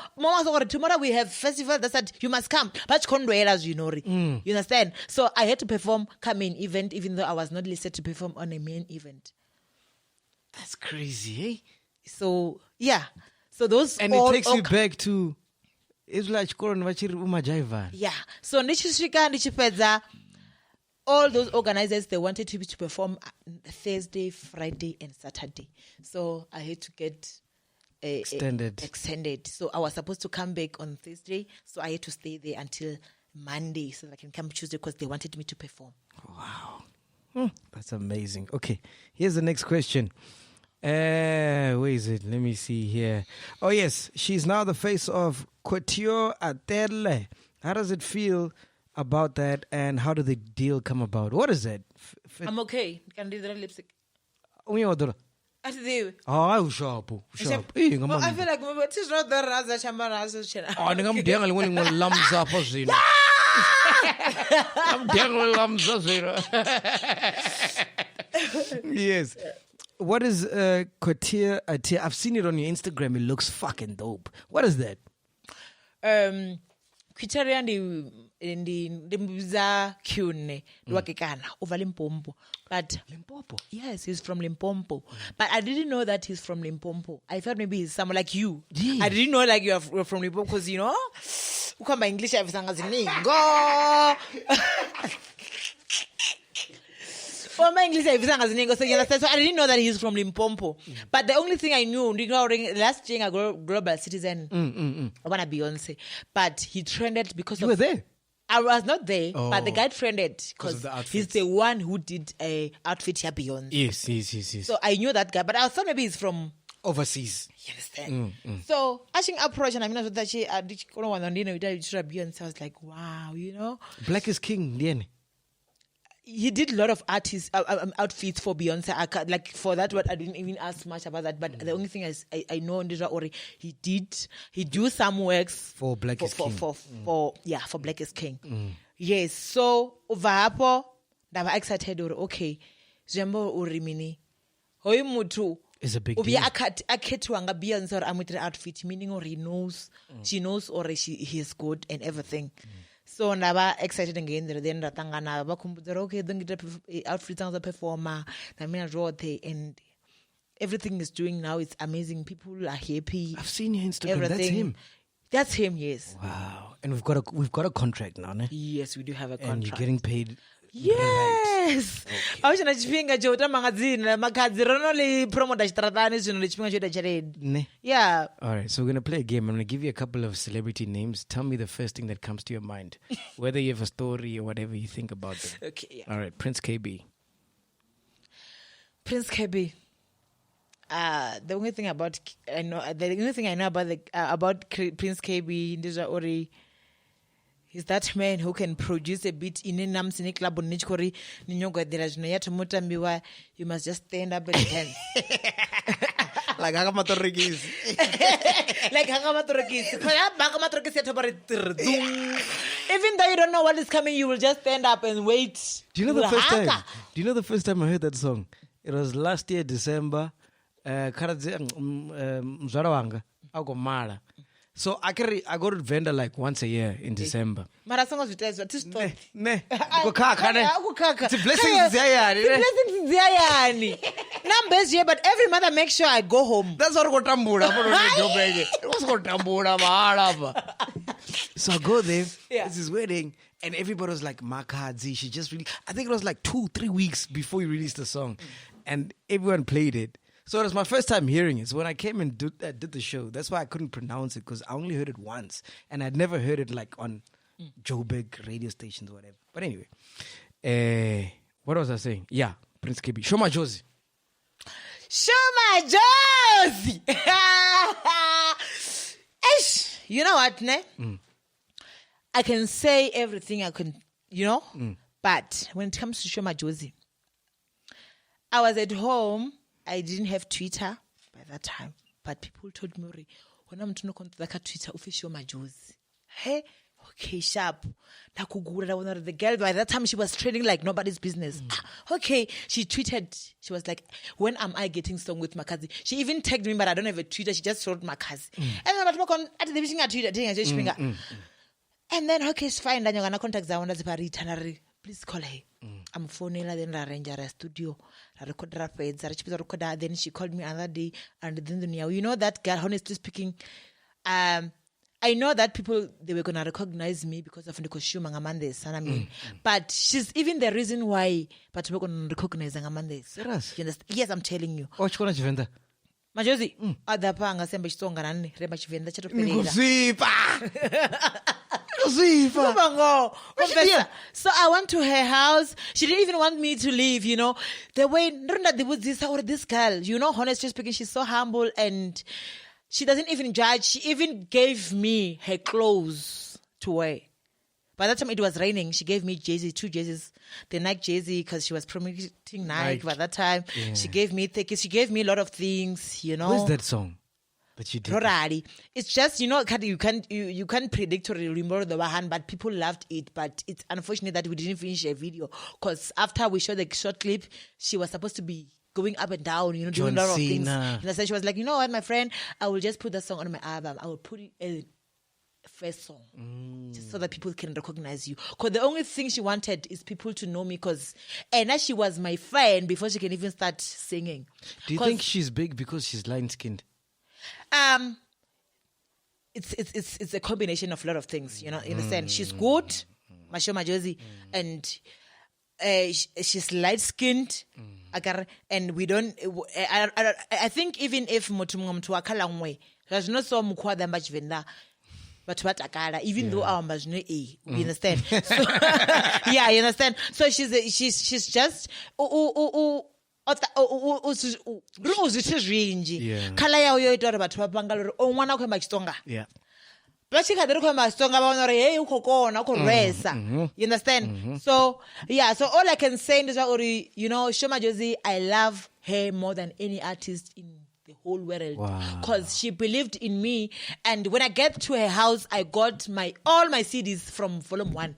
we have festival. They said you must come. But you understand? So I had to perform main event, even though I was not listed to perform on a main event. That's crazy, eh? So yeah. So those and it takes you back to it's like yeah. So Nichipeza. All those organizers, they wanted to perform Thursday, Friday, and Saturday. So I had to get extended. So I was supposed to come back on Thursday. So I had to stay there until Monday so that I can come Tuesday because they wanted me to perform. Wow. That's amazing. Okay, here's the next question. Where is it? Let me see here. Oh, yes. She's now the face of Couture Atele. How does it feel about that, and how did the deal come about? What is that? I'm okay. You can do the lipstick. I feel like it is not the Raza Chambara. I'm lumps up. Yes. What is Couture? I've seen it on your Instagram. It looks fucking dope. What is that? Couture ndi mbiza Kyune wakekana over Limpopo. But Limpopo? Yes, he's from Limpopo. But I didn't know that he's from Limpopo. I thought maybe he's someone like you. Yeah. I didn't know like you're from Limpopo because ukamba English go. My English so you understand. So I didn't know that he's from Limpopo. But the only thing I knew, last year I global citizen, I wanna Beyonce. But he trended because you were there. I was not there, but the guy trended because he's the one who did a outfit here Beyonce. Yes. So I knew that guy, but I thought maybe he's from overseas. You understand? So asking approach and I mean that she Beyonce. I was like, wow, Black is king, Liene. he did a lot of outfits for Beyonce. Like for that, what I didn't even ask much about that. But the only thing is, I know Ndizwa Ori, he do some works for Black is King. For Black is King. Yes. So over hapo, ndaba excited or okay, Zembo Urimini, Hoi Mutu. Is a big deal. Akhetwanga Beyonce or Amwitri outfit, meaning or he knows, she knows or he is good and everything. So ndaba excited again. Then ratangana bakumbuzera okay, don't get outfits as a performer. And everything is doing now. It's amazing. People are happy. I've seen your Instagram. Everything. That's him. That's him. Yes. Wow. And we've got a contract now, ne? Yes, we do have a contract. And you're getting paid. Yes. I was chipinga chota magazine Makhadzi rono le promoter stratani zvino le chipinga chota charade. Ne. Yeah. All right, so we're going to play a game. I'm going to give you a couple of celebrity names. Tell me the first thing that comes to your mind. Whether you have a story or whatever you think about them. Okay. Yeah. All right, Prince KB. Prince KB. The only thing I know about Prince KB Ndizwa Ori, he's that man who can produce a beat in a namsini club on Nichkori Ninyoga Dirajnayat Mutambiwa. You must just stand up and dance. Like Hagamatorigis. Like Hagamatorigis. Even though you don't know what is coming, you will just stand up and wait. Do you know the first time? Do you know the first time I heard that song? It was last year, December. So I go to vendor like once a year in December. It's a blessing. Numbers here, but every month I make sure I go home. That's what So I go there. Yeah. It's his wedding, and everybody was like, Makhadzi. She just really, I think it was like 2-3 weeks before he released the song, and everyone played it. So it was my first time hearing it. So when I came and did the show, that's why I couldn't pronounce it, because I only heard it once. And I'd never heard it like on Joburg radio stations or whatever. But anyway, what was I saying? Yeah, Prince KB. Sho Madjozi. Sho Madjozi! You know what, ne? I can say everything I can, but when it comes to Sho Madjozi, I was at home. I didn't have Twitter by that time, but people told me, when I'm to Twitter, Sho Madjozi. Hey, okay, sharp. The girl, by that time, she was trading like nobody's business. Okay, she tweeted, she was like, when am I getting song with Makhadzi? She even tagged me, but I don't have a Twitter. She just wrote Makhadzi. And then I was on at the Twitter. And then, okay, it's fine. Then you're going to contact Zawanda. Please call her. I'm phoning her, then I arrange her studio. Then she called me another day, and then you know that girl, honestly speaking, I know that people, they were going to recognize me because of the costume Ngamande. But she's even the reason why but we're going to recognize Ngamande. Serious? Yes, I'm telling you. Oh, chikona chivenda. Madjozi, adapa ngasemba chisonga nani reba chivenda chato So I went to her house. She didn't even want me to leave, The way this girl, honestly speaking, she's so humble and she doesn't even judge. She even gave me her clothes to wear. By that time, it was raining. She gave me two jerseys. The Nike jersey, because she was promoting Nike by that time. Yeah. She gave me tickets. She gave me a lot of things, Where's that song that you did? It's just, you can't predict or remember the one, but people loved it. But it's unfortunate that we didn't finish a video, because after we showed the short clip, she was supposed to be going up and down, doing a lot of things. And so she was like, you know what, my friend, I will just put that song on my album. I will put it in first song, just so that people can recognize you. Because the only thing she wanted is people to know me, because Anna, she was my friend before she can even start singing. Do you think she's big because she's light-skinned? It's a combination of a lot of things, in a sense. She's good, Sho Madjozi, and she's light-skinned. And we don't. I think even if mutu akalangwe, there's no so mukwa that much venda. But what akala, even though our majno you understand? So, yeah, you understand. So she's just yeah. But she had a song about hey, you understand? So yeah, so all I can say is that Sho Madjozi, I love her more than any artist in the whole world. Because she believed in me, and when I get to her house, I got all my CDs from volume 1.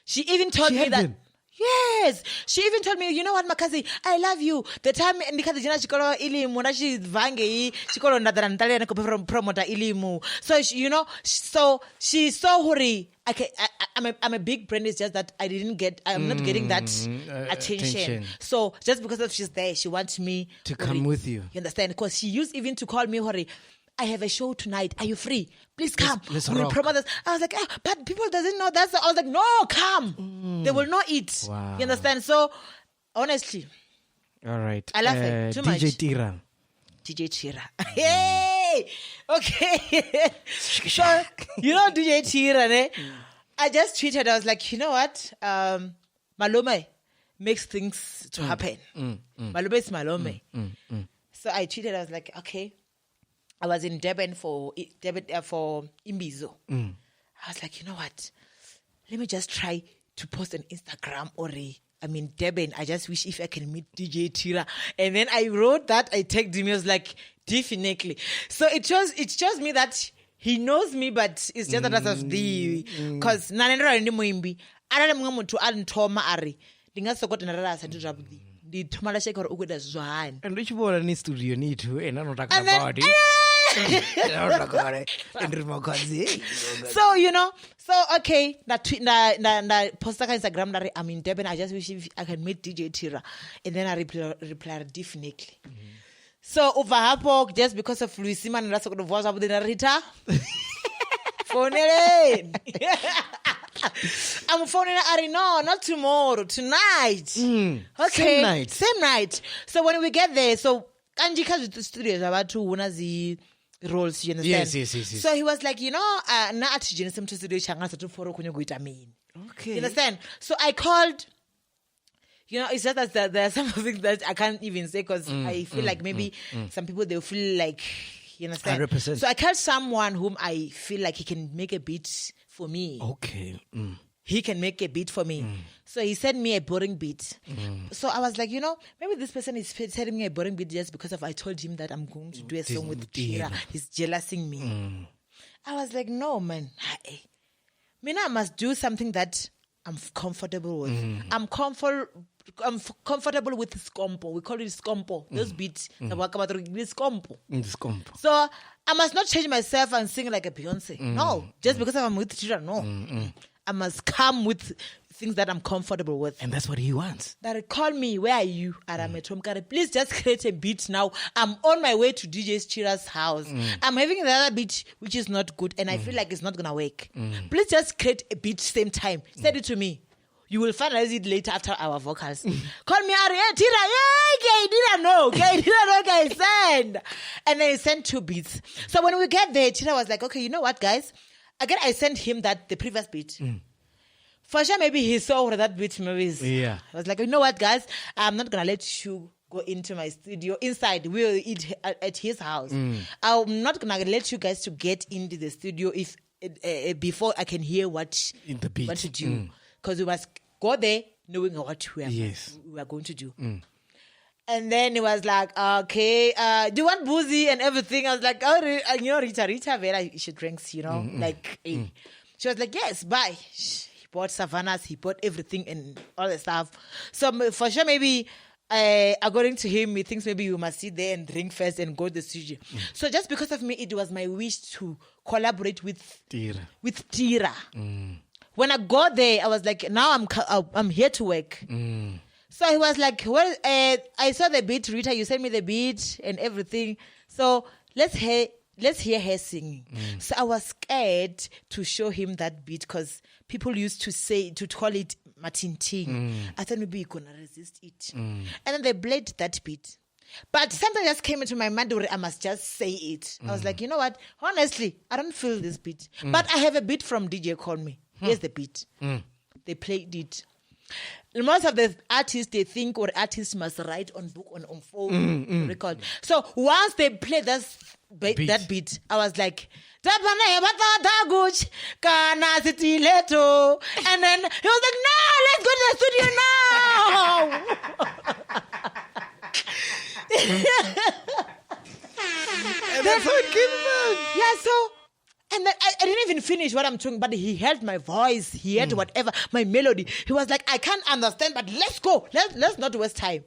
She even told me that. Yes, she even told me, you know what, Makhadzi, I love you. The time ndikati jina chikolo ilimu na chidvange chikolo ndadara ndale from promoter ilimu. So so she saw huri. I'm a big brand. It's just that I'm not getting that attention. So just because of she's there, she wants me to come with you. You understand? Because she used even to call me huri. I have a show tonight. Are you free? Please come. We'll promote this. I was like, but people doesn't know that. I was like, no, come. They will not eat. Wow. You understand? So, honestly. All right. I love it too much. DJ Tira. DJ Tira. Hey! Okay. So, DJ Tira, I just tweeted. I was like, you know what? Malome makes things to happen. Malome is Malome. So I tweeted. I was like, okay. I was in Durban for Imbizo. I was like, you know what? Let me just try to post on Instagram Durban. I just wish if I can meet DJ Tira. And then I wrote that. I tagged him. I was like, definitely. So it shows me that he knows me, but it's just that as the because nanendra ndi muimbi. Arale munga muthu antoma ari. Ndingasokota narara santu rabudi. Ndithumala shake or ukuda zwani. And which one in studio need to and I'm not talking about it. So okay, that post on Instagram that I'm in Durban. I just wish if I can meet DJ Tira, and then I replied definitely. So over hapo just because of Luisima and that's what the voice of the narrator. Phone it. I'm phoning Ari. No, not tomorrow. Tonight. Okay. Same night. So when we get there, so Kanjika with the studios about to unazi roles, you understand? Yes. So he was like, na atijini some to studio changa to foro kunyo guita mean. Okay. You understand? So I called. It's just that there are some things that I can't even say because I feel like maybe some people they'll feel like you understand. 100%. So I called someone whom I feel like he can make a beat for me. Okay. He can make a beat for me. So he sent me a boring beat. So I was like, maybe this person is sending me a boring beat just because I told him that I'm going to do a song with Tira. He's jealousing me. I was like, no, man. I must do something that I'm comfortable with. I'm comfortable with Scompo. We call it Scompo. Those beats. Scompo. So I must not change myself and sing like a Beyonce. No. Just because I'm with Tira, no. I must come with things that I'm comfortable with. And that's what he wants. That call me, where are you? I'm at home. Please just create a beat now. I'm on my way to DJ Tira's house. I'm having another beat which is not good and I feel like it's not going to work. Please just create a beat same time. Send it to me. You will finalize it later after our vocals. Call me, Ari, Tira, guys, send. And then he sent 2 beats. So when we get there, Tira was like, okay, you know what, guys? Again, I sent him the previous beat. For sure, maybe he saw that beat. Maybe I was like, you know what, guys? I'm not gonna let you go into my studio. Inside, we'll eat at his house. I'm not gonna let you guys to get into the studio if before I can hear what to do. Because we must go there knowing what we are going to do. And then he was like, okay, do you want boozy and everything? I was like, oh, Rita Vera, she drinks, She was like, yes, bye. He bought Savannahs, he bought everything and all the stuff. So for sure, maybe, according to him, he thinks maybe we must sit there and drink first and go to the studio. So just because of me, it was my wish to collaborate with Tira. When I got there, I was like, now I'm here to work. So he was like, well, I saw the beat, Rita, you sent me the beat and everything. So let's hear her singing. So I was scared to show him that beat because people used to call it Matinting. I thought maybe you're going to resist it. And then they played that beat. But something just came into my mind where I must just say it. I was like, you know what? Honestly, I don't feel this beat. But I have a beat from DJ Call Me. Here's the beat. They played it. Most of the artists, they think or artists must write on book on phone record. So once they play that beat, I was like, and then he was like, no, let's go to the studio now. And that's how it came back. Yeah, so, and then I didn't even finish what I'm doing, but he held my voice, he held whatever, my melody. He was like, I can't understand, but let's go. Let's not waste time.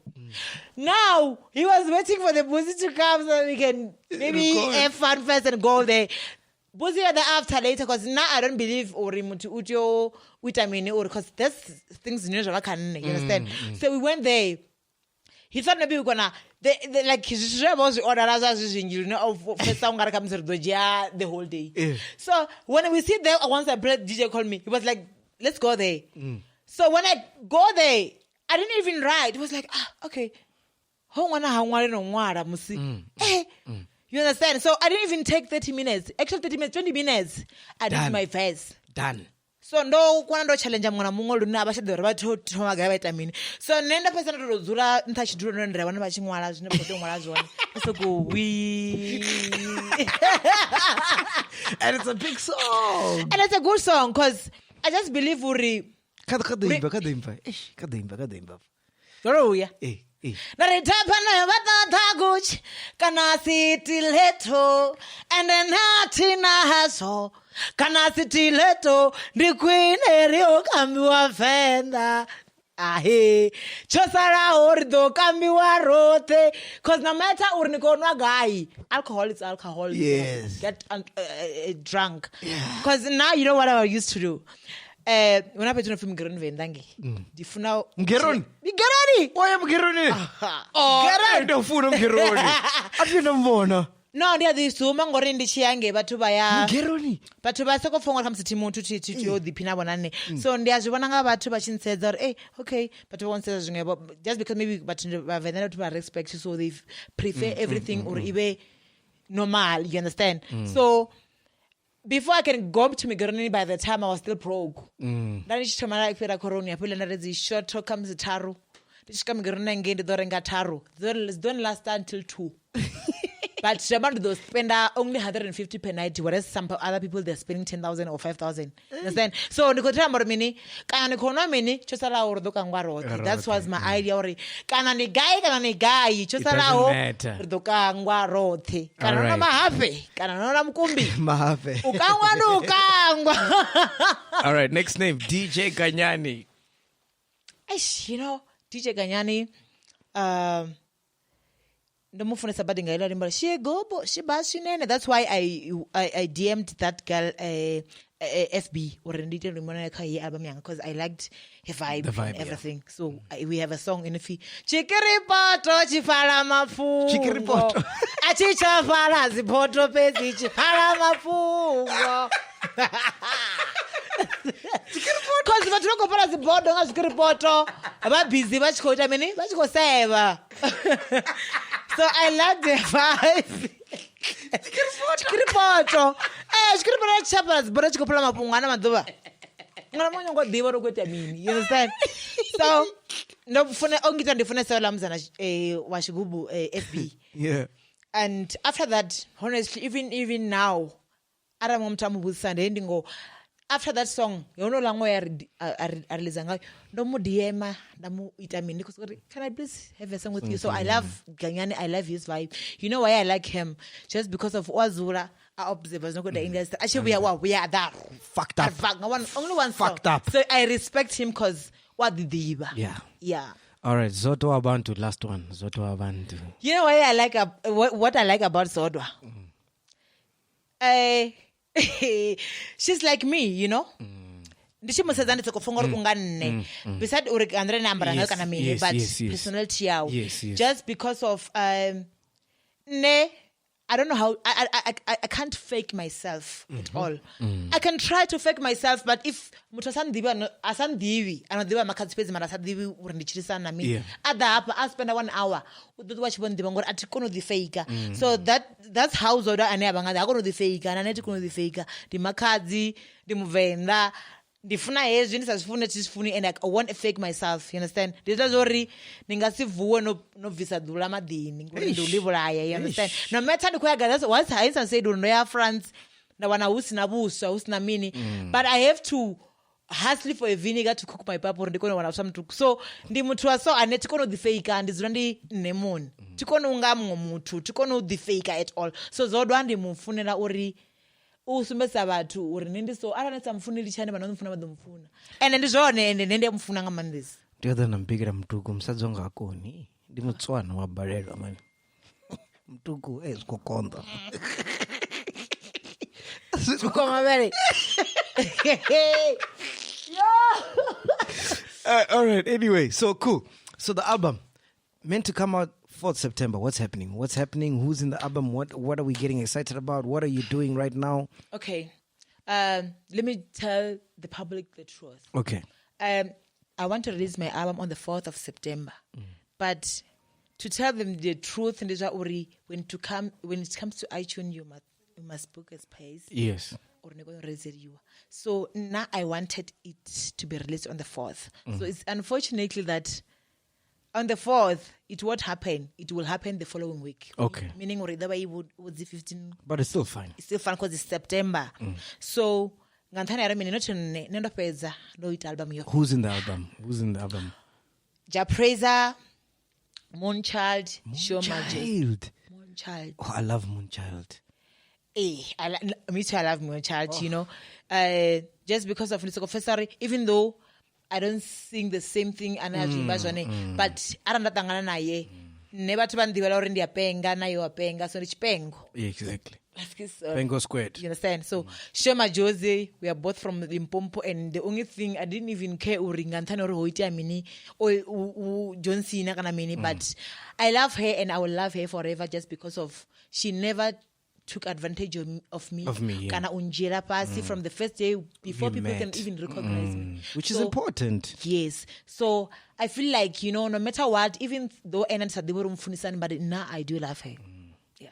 Now, he was waiting for the Buzi to come so we can maybe have fun first and go there. Buzi had the after later, because now I don't believe or ujo vitamini or because there's things you understand? So we went there. He thought maybe we're gonna like his was order the whole day. So when we sit there, once I played, DJ called me. He was like, let's go there. So when I go there, I didn't even write. It was like, okay. You understand? So I didn't even take 30 minutes. Actually 30 minutes, 20 minutes. I did my verse. Done. So no kwando challenge mwana mungo luna abashade batho thoma ga vitamin. So nenda person to zura ntachi duro ndra wana bachingwala zwine bodo ngwala zwone. So go we. And it's a big song. And it's a good song cuz I just believe uri kadimba. Hallelujah. Naritapa na batata guch kana city leto and then hatina haso kana city leto the queen erio kambiwa fenda ahe chosara ordo kambiwa rote cause no matter urnikonwa guy alcohol is alcohol. Yes. Get drunk cause now you know what I used to do. When I put on a film, Geroni vendangi. Difuna Geroni. Geroni. Why am Geroni? Oh, don't fool on Geroni. Have you done more? No, they are the suma ngorin di chiange, but to buy Geroni. But to buy soko phone comes to Timon to the pinabonane. So on the Azuananga Batu Bachin said that, hey, okay, but one says just because maybe but to respect, so they prefer everything or even normal, you understand? So before I can go to Migrani, by the time I was still broke. Then she told me like corona. I put another short talk comes the taro. This come Migrani and get the door and got taro. Don't last until 2. But Shabbat those spend only 150 per night, whereas some other people they're spending 10,000 or 5,000. Understand? So the Kotra mini, can economy, just allow or Dokangwaro. That was my idea. Can a guy, just allow Dokangwarote. Can I happy? Can I kumbi? Mahafe. All right, next name, DJ Ganyani. You know, DJ Ganyani, that's why I DM'd that girl FB or album because I liked her vibe and everything. Yeah. So we have a song in the fee. Chikiripoto chifala mafungo. Chikiripoto. Achicha fala zipoto pesi chifala mafungo. Because if I talk about the board, don't chikiripoto. About busy, but go to many, but go save. So I like the vibe. Chikiripoto. Chikiripoto chapas, but go plama pungana maduba. You understand? So no phone only the phone salams and washigubu FB. Yeah. And after that, honestly, even now, Aramomtamu with Sunday ending go. After that song, you know lango ya releasanga no mu DM na mu itamini because can I please have a song with you? So I love Ganyani, I love his vibe. You know why I like him? Just because of Wazura, our observers no go the industry. Actually we are that fucked up. Only one song. Fucked up. So I respect him because what did the Yeah. All right, Zoto Abantu, last one. Zoto Abantu. You know why I like what I like about Zodwa? She's like me, you know. Ndishi musazani tsokofonga kunganne. Beside uri andre number na kana mini but personality yao. Just because of I don't know how I can't fake myself at all. I can try to fake myself, but if mutasandiwa asandiwi anodiwa Makhadzi pezi marasandiwi urindichirisa na mimi. Ada hapa I spend 1 hour udodo wachibondiba ngora atikono di fake. So that's how Zoda ane abangada akono di fake na neti kono di fake. Di Makhadzi, di Muvenda ndifuna hezwi ndisazifuna tisifuni and I won't fake myself, you understand? Ndita zori ndingasivuwe nobvisa dhula madini ngori ndulivulaya, you understand? No matter ndikuyaga, that's once I said no ya France ndawana usina buso usina mini, but I have to hustle for a vinegar to cook my pap or ndikono wana something. So ndi muthu so ane tikono difake ndizira ndi nemon tikono ungamwe muthu tikono difake at all. So zodwa ndi mufunela uri usumbesa bathu uri nindi so aranetsa mfunili chane vanonfuna vadomfuna and ndizvone ende nende mfuna ngamandisi ndiothe nampikira mtuku msadzonga akoni ndi mutswana wa barelo mani mtuku ezikokonda tukoma vere all right, anyway, so cool. So the album meant to come out 4th September. What's happening? Who's in the album? What are we getting excited about? What are you doing right now? Okay, let me tell the public the truth. Okay. I want to release my album on the 4th of September, but to tell them the truth, when it comes to iTunes, you must book a space. Yes. Or so now I wanted it to be released on the 4th. So it's unfortunately that on the 4th it won't happen. It will happen the following week. Okay. Meaning the way would the 15. But it's still fine. It's still fun because it's September. So who's in the album? Ja Praiser, Moonchild, Sho Madjozi. Moonchild. Oh, I love Moonchild. Me too, I love Moonchild, you know. Just because of Nitso, even though I don't sing the same thing, but I don't know. Never to ban the already a penga, na you a penga, so it's pengo. Exactly. Pengo squared. You understand? So Sho Madjozi, we are both from Limpopo, and the only thing I didn't even care Uringantano or Hoiti Amini or John Cena Kanamini, but I love her and I will love her forever just because of she never took advantage of me. Yeah. Kana unjira pasi from the first day before people can even recognize me. Which is important. Yes. So I feel like, you know, no matter what, even though Enan Sadiburum Funisan, but now I do love her. Yeah.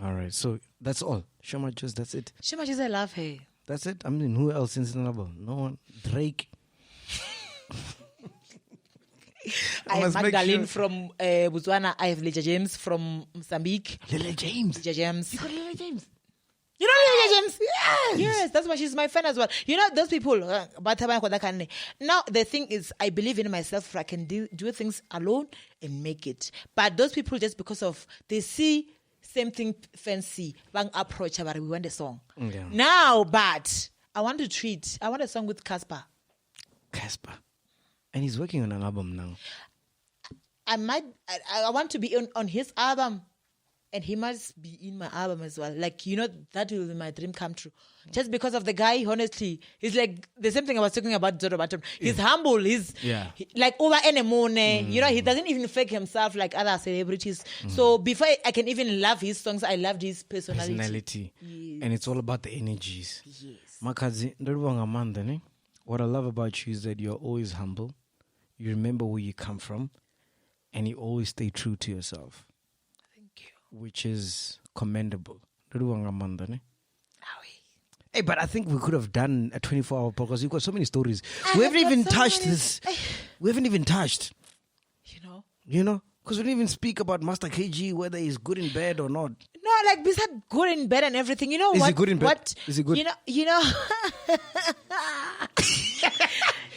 All right. So that's all. Sho Madjozi, that's it. Sho Madjozi, I love her. That's it? I mean, who else is in the album? No one? Drake? I have Magdalene from Botswana. I have Lija James from Mozambique. Lija James? Lija James. You got Lija James? You know Lija James? Yes. Yes, that's why she's my friend as well. You know, those people. Now, the thing is, I believe in myself. I can do things alone and make it. But those people, just because of, they see same thing fancy, bang approach, we want a song. Yeah. Now, but I want a song with Casper. And he's working on an album now. I want to be on his album, and he must be in my album as well. Like, you know, that will be my dream come true. Just because of the guy, honestly, he's like the same thing I was talking about Zoro Batum. He's humble. He's like over any morning. You know, he doesn't even fake himself like other celebrities. So before I can even love his songs, I loved his personality. Yes. And it's all about the energies. Yes. Makhadzi, what I love about you is that you're always humble. You remember where you come from, and you always stay true to yourself. Thank you. Which is commendable. Hey, but I think we could have done a 24-hour podcast. You've got so many stories. We haven't even touched this. We haven't even touched. You know? Because we didn't even speak about Master KG, whether he's good in bed or not. No, like besides good in bed and everything, you know what? Is he good in bed? Is he good?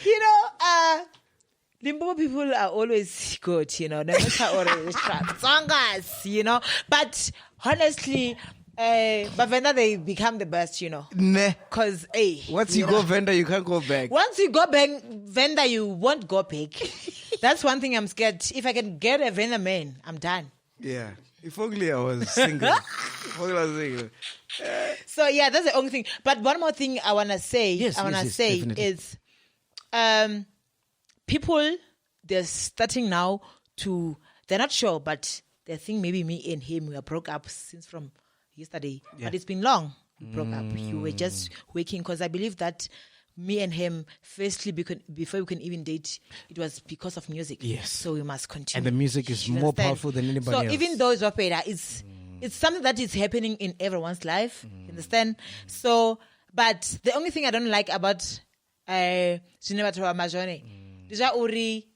You know, Limpopo people are always good, you know, no matter orange songs, you know. But honestly, Bavenda, they become the best, you know. Because, once you go vendor, you can't go back. Once you go back, vendor, you won't go back. That's one thing I'm scared. If I can get a vendor man, I'm done. Yeah. If only I was single. So, yeah, that's the only thing. But one more thing I want to say, definitely. is people, they're starting now to, they're not sure, but they think maybe me and him, we are broke up since from yesterday. Yeah. But it's been long. We broke up. You were just waking, because I believe that me and him, firstly, before we can even date, it was because of music. Yes. So we must continue. And the music is more powerful than anybody else. So even though it's opera, it's something that is happening in everyone's life. You understand? So, but the only thing I don't like about zwine vhathu vha mazwone ndi zwa uri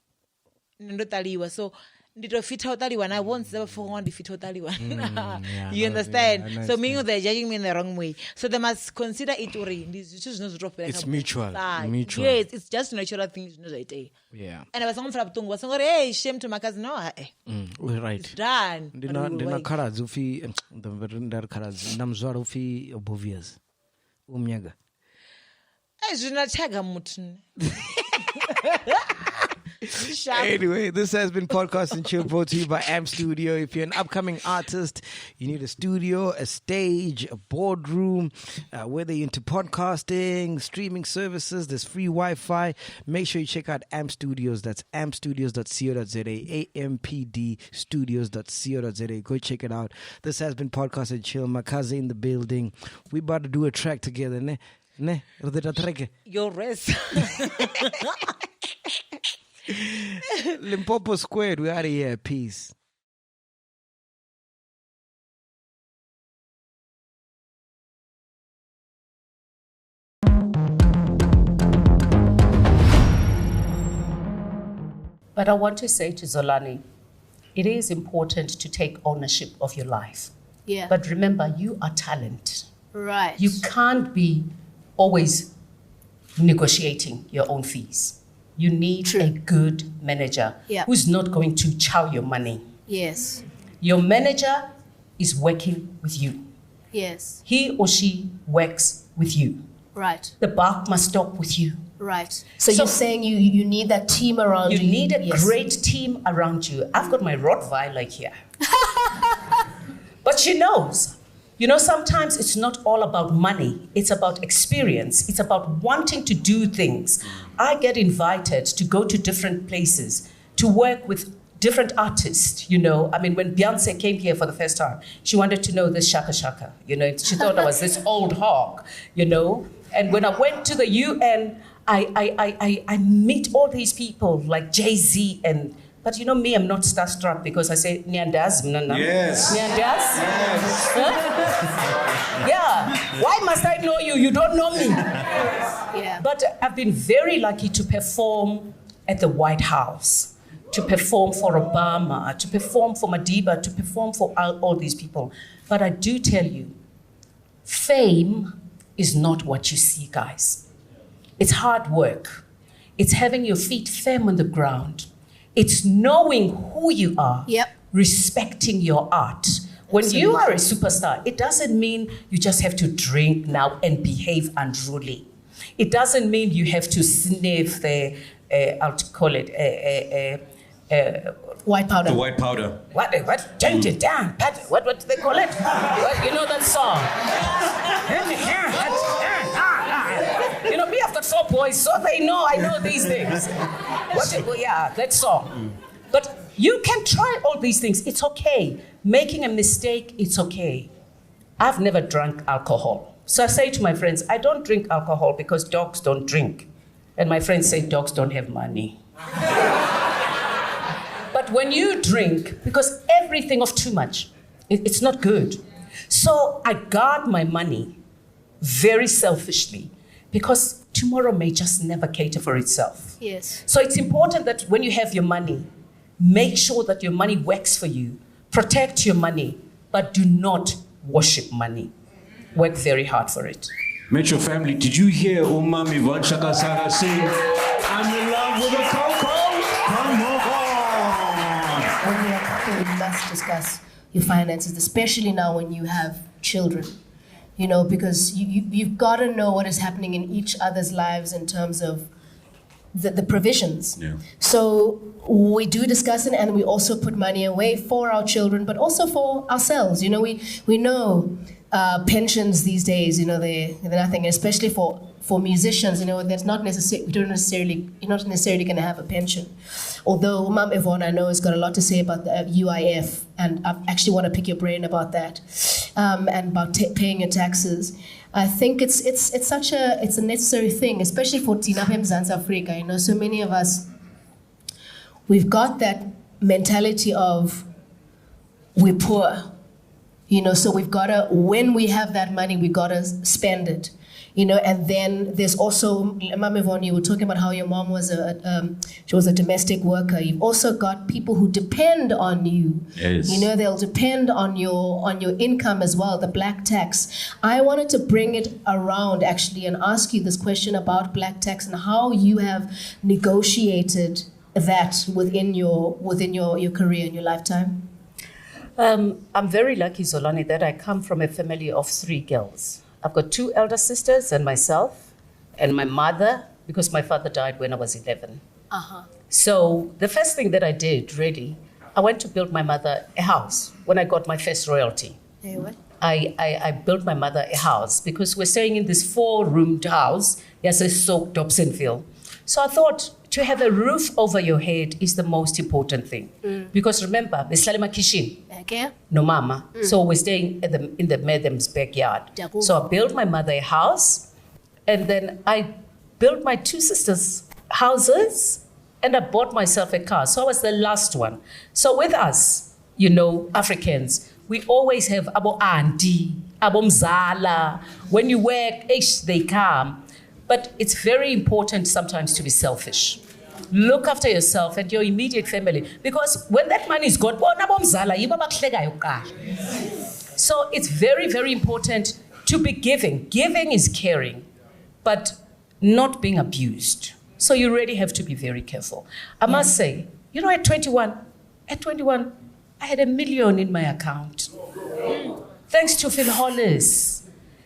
ndo taliwa so ndito fitha u taliwa na won't ever for ndi fitha u taliwa you understand so meaning they're judging me in the wrong way so they must consider it uri ndi zwithu zwine zwi to It's mutual. yes it's just natural things zwine zwa itea and vasongo mfura butungu vasongo hey shame to makazi no we're right it's done ndina khaladzi ufi ndari khaladzi ndamzwara ufi oblivious umnyaga zvinachaga muthu Anyway, this has been Podcast and Chill brought to you by AMP Studio. If you're an upcoming artist, you need a studio, a stage, a boardroom, whether you're into podcasting, streaming services, there's free Wi-Fi. Make sure you check out AMP Studios. That's ampstudios.co.za, AMPDStudios.co.za. Go check it out. This has been Podcast and Chill. Makhadzi in the building. We about to do a track together, ne? Your rest. Limpopo squared. We out of here. Peace. But I want to say to Zolani, it is important to take ownership of your life. Yeah. But remember, you are talent. Right. You can't be always negotiating your own fees. You need a good manager who's not going to chow your money. Yes. Your manager is working with you. Yes. He or she works with you. Right. The buck must stop with you. Right. So you're saying you need that team around you. You need a great team around you. I've got my Rottweiler here. But she knows. You know, sometimes it's not all about money. It's about experience. It's about wanting to do things. I get invited to go to different places, to work with different artists, you know. I mean, when Beyonce came here for the first time, she wanted to know this shaka shaka, you know. She thought I was this old hawk, you know. And when I went to the UN, I meet all these people like Jay-Z but you know me, I'm not starstruck because I say, Nyandaz, Mnana. Yes. Nyandaz? Yes. Huh? Yeah. Why must I know you? You don't know me. Yeah. But I've been very lucky to perform at the White House, to perform for Obama, to perform for Madiba, to perform for all these people. But I do tell you, fame is not what you see, guys. It's hard work. It's having your feet firm on the ground. It's knowing who you are, respecting your art. When you are a superstar, it doesn't mean you just have to drink now and behave unruly. It doesn't mean you have to sniff the, I'll call it, white powder. The white powder. What? Change it down. What do they call it? You know that song? You know, me, I've got 4 boys, so they know I know these things. That song. But you can try all these things. It's okay. Making a mistake, it's okay. I've never drunk alcohol. So I say to my friends, I don't drink alcohol because dogs don't drink. And my friends say dogs don't have money. But when you drink, because everything of too much, it's not good. So I guard my money very selfishly because tomorrow may just never cater for itself. Yes. So it's important that when you have your money, make sure that your money works for you. Protect your money, but do not worship money. Work very hard for it. Metro family, did you hear Umami Van Shaka Saga sing, I'm in love with a Coco? Come on. When you're a couple, you must discuss your finances, especially now when you have children. You know, because you've got to know what is happening in each other's lives in terms of the provisions. Yeah. So we do discuss it, and we also put money away for our children, but also for ourselves. You know, we know pensions these days, you know, they're nothing, especially for musicians, you know, that's not necessary. You're not necessarily going to have a pension. Although Mom Yvonne, I know, has got a lot to say about the UIF, and I actually want to pick your brain about that, and about paying your taxes. I think it's a necessary thing, especially for Tina Mzansi Africa. You know, so many of us, we've got that mentality of we're poor. You know, so we've got to, when we have that money, we've got to spend it. And then there's also, Mama Yvonne, you were talking about how your mom was she was a domestic worker. You've also got people who depend on you. Yes. They'll depend on your income as well, the black tax. I wanted to bring it around actually and ask you this question about black tax and how you have negotiated that within your career, in your lifetime. I'm very lucky, Zolani, that I come from a family of 3 girls. I've got 2 elder sisters and myself and my mother, because my father died when I was 11. So the first thing that I did, really, I went to build my mother a house when I got my first royalty. Hey, what? I built my mother a house because we're staying in this 4-roomed house. Yes, it's so Dobsonville. So I thought to have a roof over your head is the most important thing. Because remember, Besalema Kishin, Okay. no mama. So we're staying in the madam's backyard. So I built my mother a house, and then I built my 2 sisters' houses, and I bought myself a car. So I was the last one. So with us, Africans, we always have abo auntie, abo mzala. When you work, they come. But it's very important sometimes to be selfish. Look after yourself and your immediate family. Because when that money is gone, so it's very, very important to be giving. Giving is caring, but not being abused. So you really have to be very careful. I must say, at 21, I had $1 million in my account. Thanks to Phil Hollis.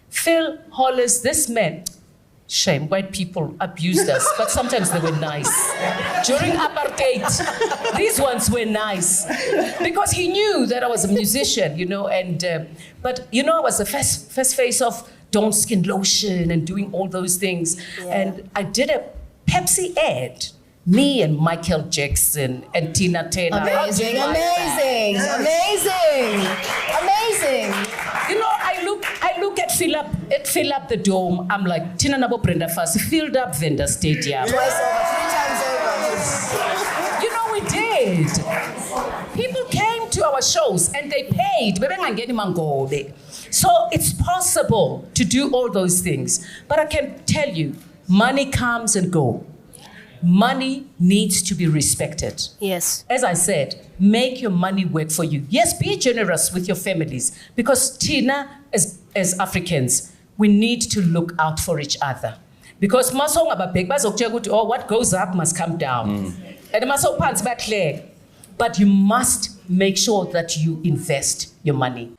Phil Hollis, this man, shame, white people abused us, but sometimes they were nice. During apartheid, these ones were nice because he knew that I was a musician, but I was the first face of Dawn Skin Lotion and doing all those things. Yeah. And I did a Pepsi ad, me and Michael Jackson and Tina Turner. Amazing. I look at fill up the dome. I'm like, Tina Nabo Brenda Fassi filled up Venda Stadium. Twice over, 3 times over. We did. People came to our shows and they paid. So it's possible to do all those things. But I can tell you, money comes and goes. Money needs to be respected. Yes. As I said, make your money work for you. Yes, be generous with your families because Tina, as Africans, we need to look out for each other. Because what goes up must come down. But you must make sure that you invest your money.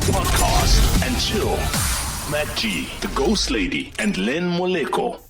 Podcast and chill. Matt G, the Ghost Lady, and Len Moleko.